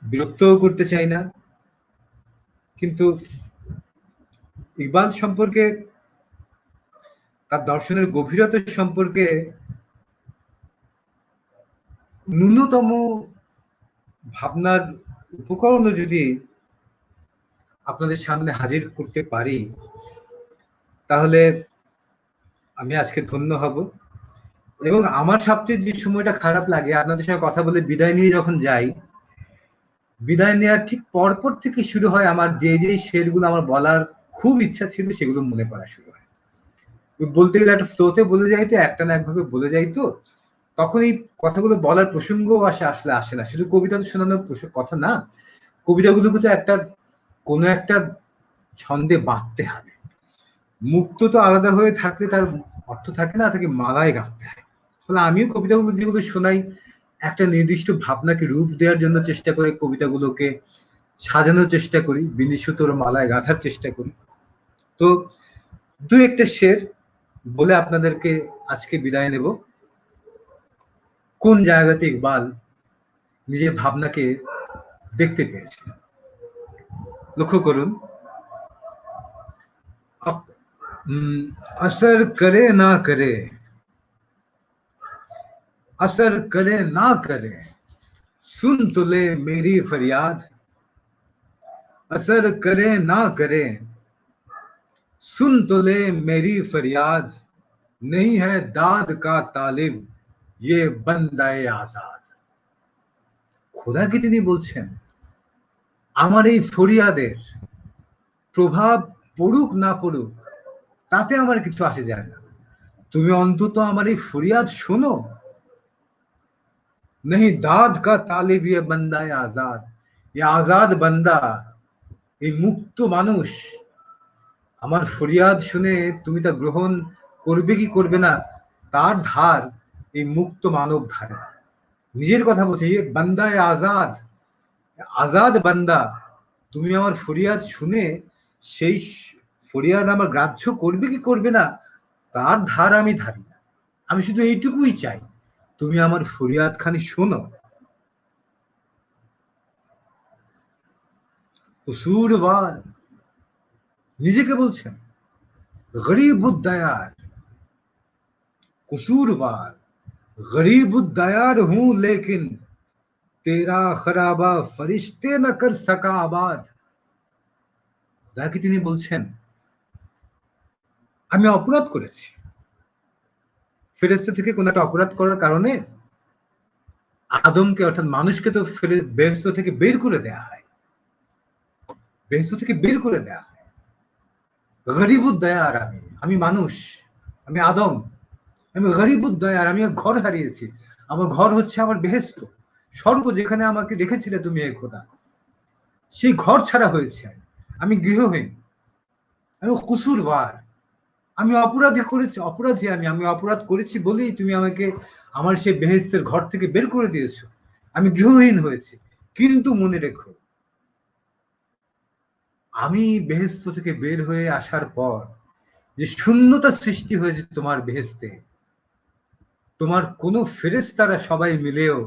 বিরক্তও করতে চাই না, কিন্তু ইকবাল সম্পর্কে, তার দর্শনের গভীরতা সম্পর্কে ন্যূনতম ভাবনার উপকরণও যদি আপনাদের সামনে হাজির করতে পারি, তাহলে আমি আজকে ধন্য হব। এবং আমার সবচেয়ে যে সময়টা খারাপ লাগে, আপনাদের সঙ্গে কথা বলে বিদায় নিয়ে যখন যাই, বিদায় নেওয়ার ঠিক পরপর থেকে শুরু হয় আমার যে যে শেরগুলো আমার বলার খুব ইচ্ছা ছিল, সেগুলো মনে পড়া শুরু হয়। বলতে গেলে একটা ফ্লোতে বলে যাইতো, একটা না একভাবে বলে যাইতো, তখন এই কথাগুলো বলার প্রসঙ্গ আসলে আসে না। শুধু কবিতা তো শোনানোর কথা না, কবিতাগুলোকে তো একটা কোনো একটা ছন্দে বাঁধতে হবে। মুক্ত তো আলাদা হয়ে থাকলে তার অর্থ থাকে না, তাকে মালায় গাঁথতে হয়। ফলে আমিও কবিতাগুলো যেগুলো শোনাই, একটা নির্দিষ্ট ভাবনাকে রূপ দেওয়ার জন্য চেষ্টা করে কবিতাগুলোকে সাজানোর চেষ্টা করি, বিনি সুতোর মালায় গাঁথার চেষ্টা করি। তো দু একটা শের বলে আপনাদেরকে আজকে বিদায় নেব। কোন জায়গাতে ইকবাল নিজের ভাবনাকে দেখতে পেয়েছে লক্ষ্য করুন। असर करे ना करे, असर करे ना करे, सुन तो ले मेरी फरियाद। असर करे ना करे, सुन तो ले मेरी फरियाद। नहीं है दाद का तालिब ये बंदाए आजाद। খোদা কি তিনি বলছেন আমার এই ফরিয়াদের প্রভাব পড়ুক না পড়ুক তাতে আমার কিছু আসে যায় না, তুমি অন্তত আমার এই ফরিয়াদ শোনো। नहीं दाद का तालिब ये बंदा आजाद, ये आजाद बंदा, এই মুক্ত মানুষ আমার ফরিয়াদ শুনে তুমি তা গ্রহণ করবে কি করবে না তার ধার এই মুক্ত মানব ধারে। নিজের কথা বলছে ये बंदा आजाद, আজাদ বান্দা, তুমি আমার ফরিয়াদ শুনে সেই ফরিয়াদ আমার গ্রাহ্য করবে কি করবে না তার ধার আমি ধারি না, আমি শুধু এইটুকুই চাই তুমি আমার ফরিয়াদ খানি শোনো। কসুরবার নিজেকে বলছেন गरीबुद्दयार, कसूरवार गरीबुद्दयार हूं लेकिन तेरा खराबा फरिश्ते न कर सका आबाद। নাকি তিনি বলছেন আমি অপরাধ করেছি, ফেরেশতা থেকে কোন একটা অপরাধ করার কারণে আদমকে অর্থাৎ মানুষকে তো বেহেশত থেকে বের করে দেয়া হয়, বেহেশত থেকে বের করে দেয়া হয়। গরিবুদ্দয়ার আমি, আমি মানুষ, আমি আদম, আমি গরিবুদ্দয়ার, আমি ঘর হারিয়েছি, আমার ঘর হচ্ছে আমার বেহেশত, স্বর্গ যেখানে আমাকে রেখেছিলে তুমি হে খোদা, সেই ঘর ছাড়া হয়েছে, আমি গৃহহীন, আমি কসুরবার, আমি অপরাধী করেছি, অপরাধী আমি, আমি অপরাধ করেছি বলেই তুমি আমাকে আমার সেই বেহেশতের ঘর থেকে বের করে দিয়েছো, আমি গৃহহীন হয়েছি। কিন্তু মনে রেখো আমি বেহেশত থেকে বের হয়ে আসার পর যে শূন্যতা সৃষ্টি হয়েছে তোমার বেহেশতে, তোমার কোনো ফেরেশতারা সবাই মিলেও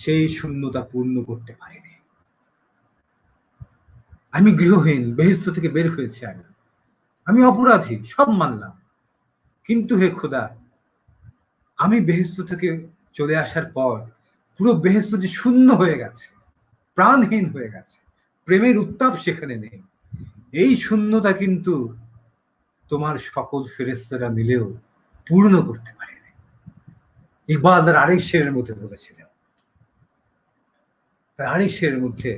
সেই শূন্যতা পূর্ণ করতে পারেনি। আমি গৃহহীন, বেহেশত থেকে বের হয়েছি আমি, আমি অপরাধী, সব মানলাম, কিন্তু হে খোদা আমি বেহেশত থেকে চলে আসার পর পুরো বেহেশত যে শূন্য হয়ে গেছে, প্রাণহীন হয়ে গেছে, প্রেমের উত্তাপ সেখানে নেই, এই শূন্যতা কিন্তু তোমার সকল ফেরেশতারা মিলেও পূর্ণ করতে পারেনি। ইকবাল তার আরেক শেরের মধ্যে বলেছিলেন, তার আরেক শেরের মধ্যে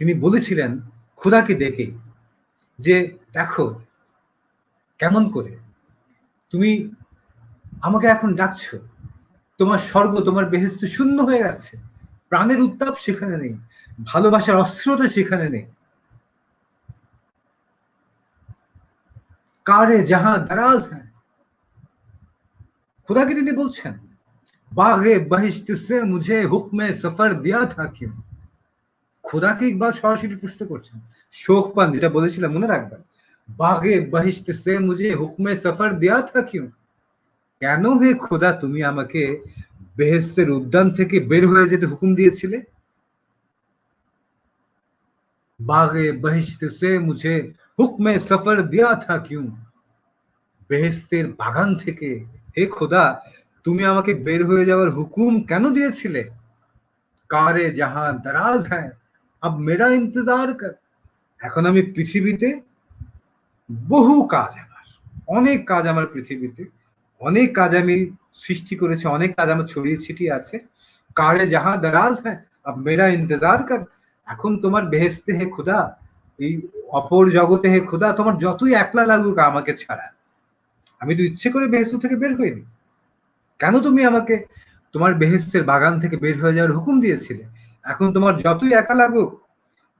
তিনি বলেছিলেন খোদাকে দেখে যে দেখো কেমন করে তুমি আমাকে এখন ডাকছো, তোমার স্বর্গ তোমার বেহেশত শূন্য হয়ে গেছে, প্রাণের উত্তাপ সেখানে নেই, ভালোবাসার অস্ত্রতা সেখানে নেই। কারে জাহাं दराज है, खुदा की তিনি বলছেন বাগে বহিশত সে মুঝে হুকমে সফর দিয়া থা কিউ। খোদাকে ইকবাল সরাসরি প্রশ্ন করছেন, শোক পান যেটা বলেছিলাম মনে রাখবেন, বাগে বহিশত সে মুঝে হুকমে সফর দিয়া থা কিউ, কেন হে খোদা তুমি আমাকে বেহেশতের উদ্যান থেকে বের হয়ে যেতে হুকুম দিয়েছিলে। বাগে বহিশত সে মুঝে হুকমে সফর দিয়া থা কিউ, বেহেশতের বাগান থেকে হে খোদা তুমি আমাকে বের হয়ে যাওয়ার হুকুম কেন দিয়েছিলে। কারে জাহাं दराज है अब मेरा इंतजार कर, এখন আমি পৃথিবীতে বহু কাজ, আমার অনেক কাজ, আমার পৃথিবীতে অনেক কাজ আমি সৃষ্টি করেছি, অনেক কাজ আমার ছড়িয়ে ছিটিয়ে আছে। কারে জাহাं दराज है अब मेरा इंतजार कर, এখন তোমার বেহেশতে হে খোদা, এই অপর জগতে হে খোদা তোমার যতই একলা লাগুক আমাকে ছাড়া, আমি তো ইচ্ছে করে বেহেশত থেকে বের হইনি, কেন তুমি আমাকে তোমার বেহেশতের বাগান থেকে বের হয়ে যাওয়ার হুকুম দিয়েছিলে। এখন তোমার যতই একা লাগুক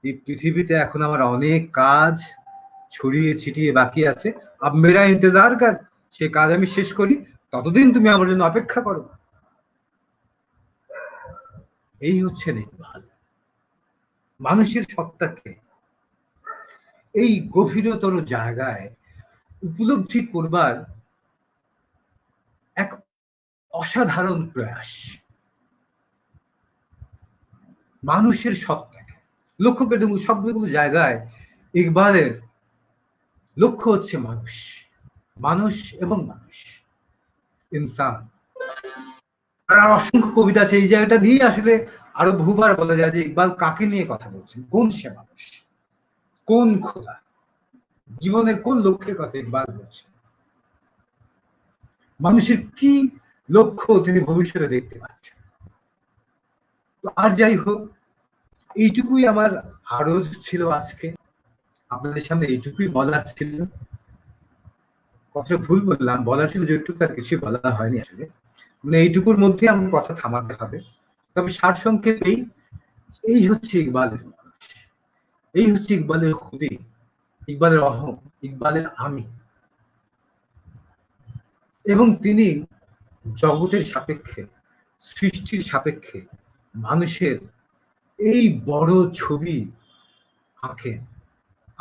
এই পৃথিবীতে এখন আমার অনেক কাজ ছড়িয়ে ছিটিয়ে বাকি আছে, আব মেরা ইন্তজার কর, সে কাজ আমি শেষ করি, ততদিন তুমি আমার জন্য অপেক্ষা করো। এই হচ্ছে ইকবাল, মানুষের সত্তাকে এই গভীরতর জায়গায় উপলব্ধি করবার এক অসাধারণ প্রয়াস, মানুষের সত্তাকে লক্ষ্য করে দেখুন। সবগুলো জায়গায় ইকবালের লক্ষ্য হচ্ছে মানুষ, মানুষ এবং মানুষ, ইনসান। আর অসংখ্য কবিতা আছে এই জায়গাটা দিয়ে, আসলে আরো বহুবার বলা যায় যে ইকবাল কাকে নিয়ে কথা বলছেন, কোন সে মানুষ, কোন খোদা, জীবনের কোন লক্ষ্যের কথা ইকবাল বলছেন, মানুষের কি লক্ষ্য তিনি ভবিষ্যতে দেখতে পাচ্ছেন। তো আর যাই হোক, এইটুকুই আমার আরজ ছিল আজকে আপনাদের সামনে, এইটুকুই বলার ছিল। কথাটা ভুল বললাম, বলার ছিল যেটুকু, আর কিছু বলা হয়নি আসলে, মানে এইটুকুর মধ্যে আমার কথা থামাতে হবে। তবে সারসংক্ষেপেই এই হচ্ছে ইকবালের মানুষ, এই হচ্ছে ইকবালের খুদি, ইকবালের অহম, ইকবালের আমি। এবং তিনি জগতের সাপেক্ষে, সৃষ্টির সাপেক্ষে মানুষের এই বড় ছবি আঁকেন,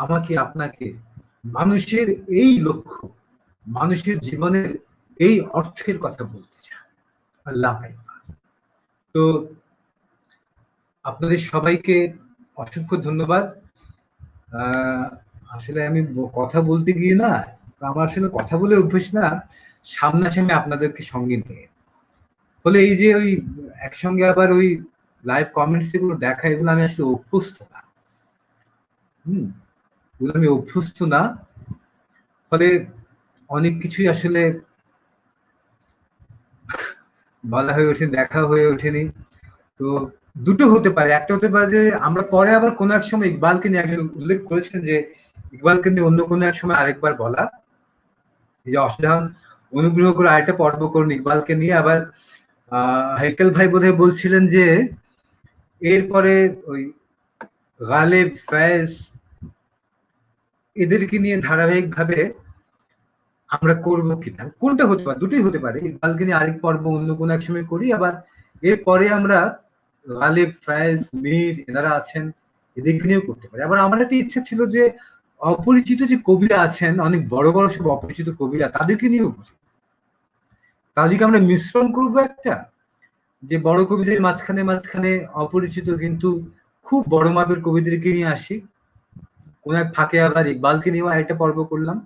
আমাকে আপনাকে মানুষের এই লক্ষ্য, মানুষের জীবনের এই অর্থের কথা বলতে চান। আল্লাহ। তো আপনাদের সবাইকে অসংখ্য ধন্যবাদ। আসলে আমি কথা বলতে গিয়ে না, আমার আসলে কথা বলে অভ্যেস না সামনাসামনি আপনাদেরকে সঙ্গে নিয়ে, ফলে এই যে ওই একসঙ্গে আবার ওই লাইভ কমেন্টস এগুলো দেখা, এগুলো আমি আসলে অভ্যস্ত না। এগুলো আমি অভ্যস্ত না, ফলে অনেক কিছুই আসলে বলা হয়ে ওঠেনি, দেখা হয়ে ওঠেনি। তো দুটো হতে পারে, একটা হতে পারে যে আমরা পরে আবার কোনো এক সময় ইকবালকে নিয়ে একজন উল্লেখ করেছেন যে ইকবালকে নিয়ে অন্য কোনো এক সময় আরেকবার বলা, এই যে অসাধারণ, অনুগ্রহ করে আরেকটা পর্ব করুন ইকবালকে নিয়ে। আবার হেকেল ভাই বোধহয় বলছিলেন যে এরপরে ওই গালেব, ফয়েজ, এদেরকে নিয়ে ধারাবাহিক ভাবে আমরা করবো কিনা, কোনটা হতে পারে, দুটোই হতে পারে। ইকবালকে নিয়ে আরেক পর্ব অন্য কোনো এক সময় করি, আবার এরপরে আমরা গালিব, ফয়েজ, মীর এনারা আছেন এদেরকে নিয়েও করতে পারি। আবার আমার একটা ইচ্ছা ছিল যে অপরিচিত যে কবিরা আছেন, অনেক বড় বড় সব অপরিচিত কবিরা, তাদেরকে নিয়েও বলি। তাদেরকে আমরা মিশ্রণ করবো একটা, যে বড় কবিদের মাঝখানে মাঝখানে অপরিচিত কিন্তু খুব বড় মাপের কবিদেরকে নিয়ে আসি, কোন এক ফাঁকে আবার ইকবালকে নিয়েও আরেকটা পর্ব করলাম।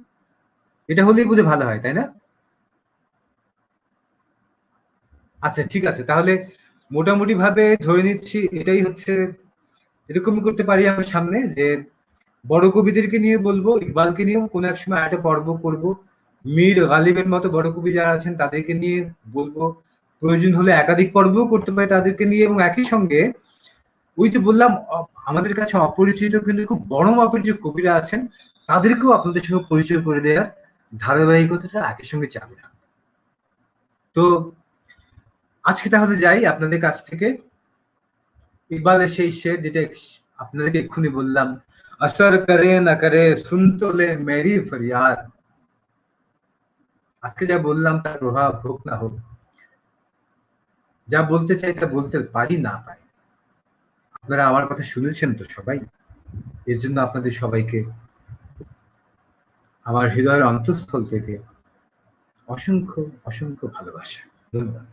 এটা হলেই বোধহয় ভালো হয়, তাই না? আচ্ছা ঠিক আছে, তাহলে মোটামুটি ভাবে ধরে নিচ্ছি এটাই হচ্ছে, এরকমই করতে পারি আমার সামনে, যে বড় কবিদেরকে নিয়ে বলবো, ইকবালকে নিয়েও কোনো এক সময় একটা পর্ব করব, মীর গালিবের মতো বড় কবি যারা আছেন তাদেরকে নিয়ে বলবো, প্রয়োজন হলে একাধিক পর্বও করতে পারি তাদেরকে নিয়ে। এবং একই সঙ্গে ওই যে বললাম আমাদের কাছে অপরিচিত কিন্তু খুব বড় মাপের যে কবিরা আছেন তাদেরকেও আপনাদের সঙ্গে পরিচয় করে দেওয়ার ধারাবাহিকতাটা একই সঙ্গে চালু রাখবো। তো আজকে তাহলে যাই আপনাদের কাছ থেকে ইকবালের সেই শের, যেটা আপনাদেরকে এক্ষুনি বললাম, আসর করে না করে সুন তো লে মেরি ফরিয়াদ। আজকে যা বললাম তার প্রভাব হোক না হোক, যা বলতে চাই তা বলতে পারি না পারি, আপনারা আমার কথা শুনেছেন তো সবাই, এর জন্য আপনাদের সবাইকে আমার হৃদয়ের অন্তঃস্থল থেকে অসংখ্য অসংখ্য ভালোবাসা, ধন্যবাদ।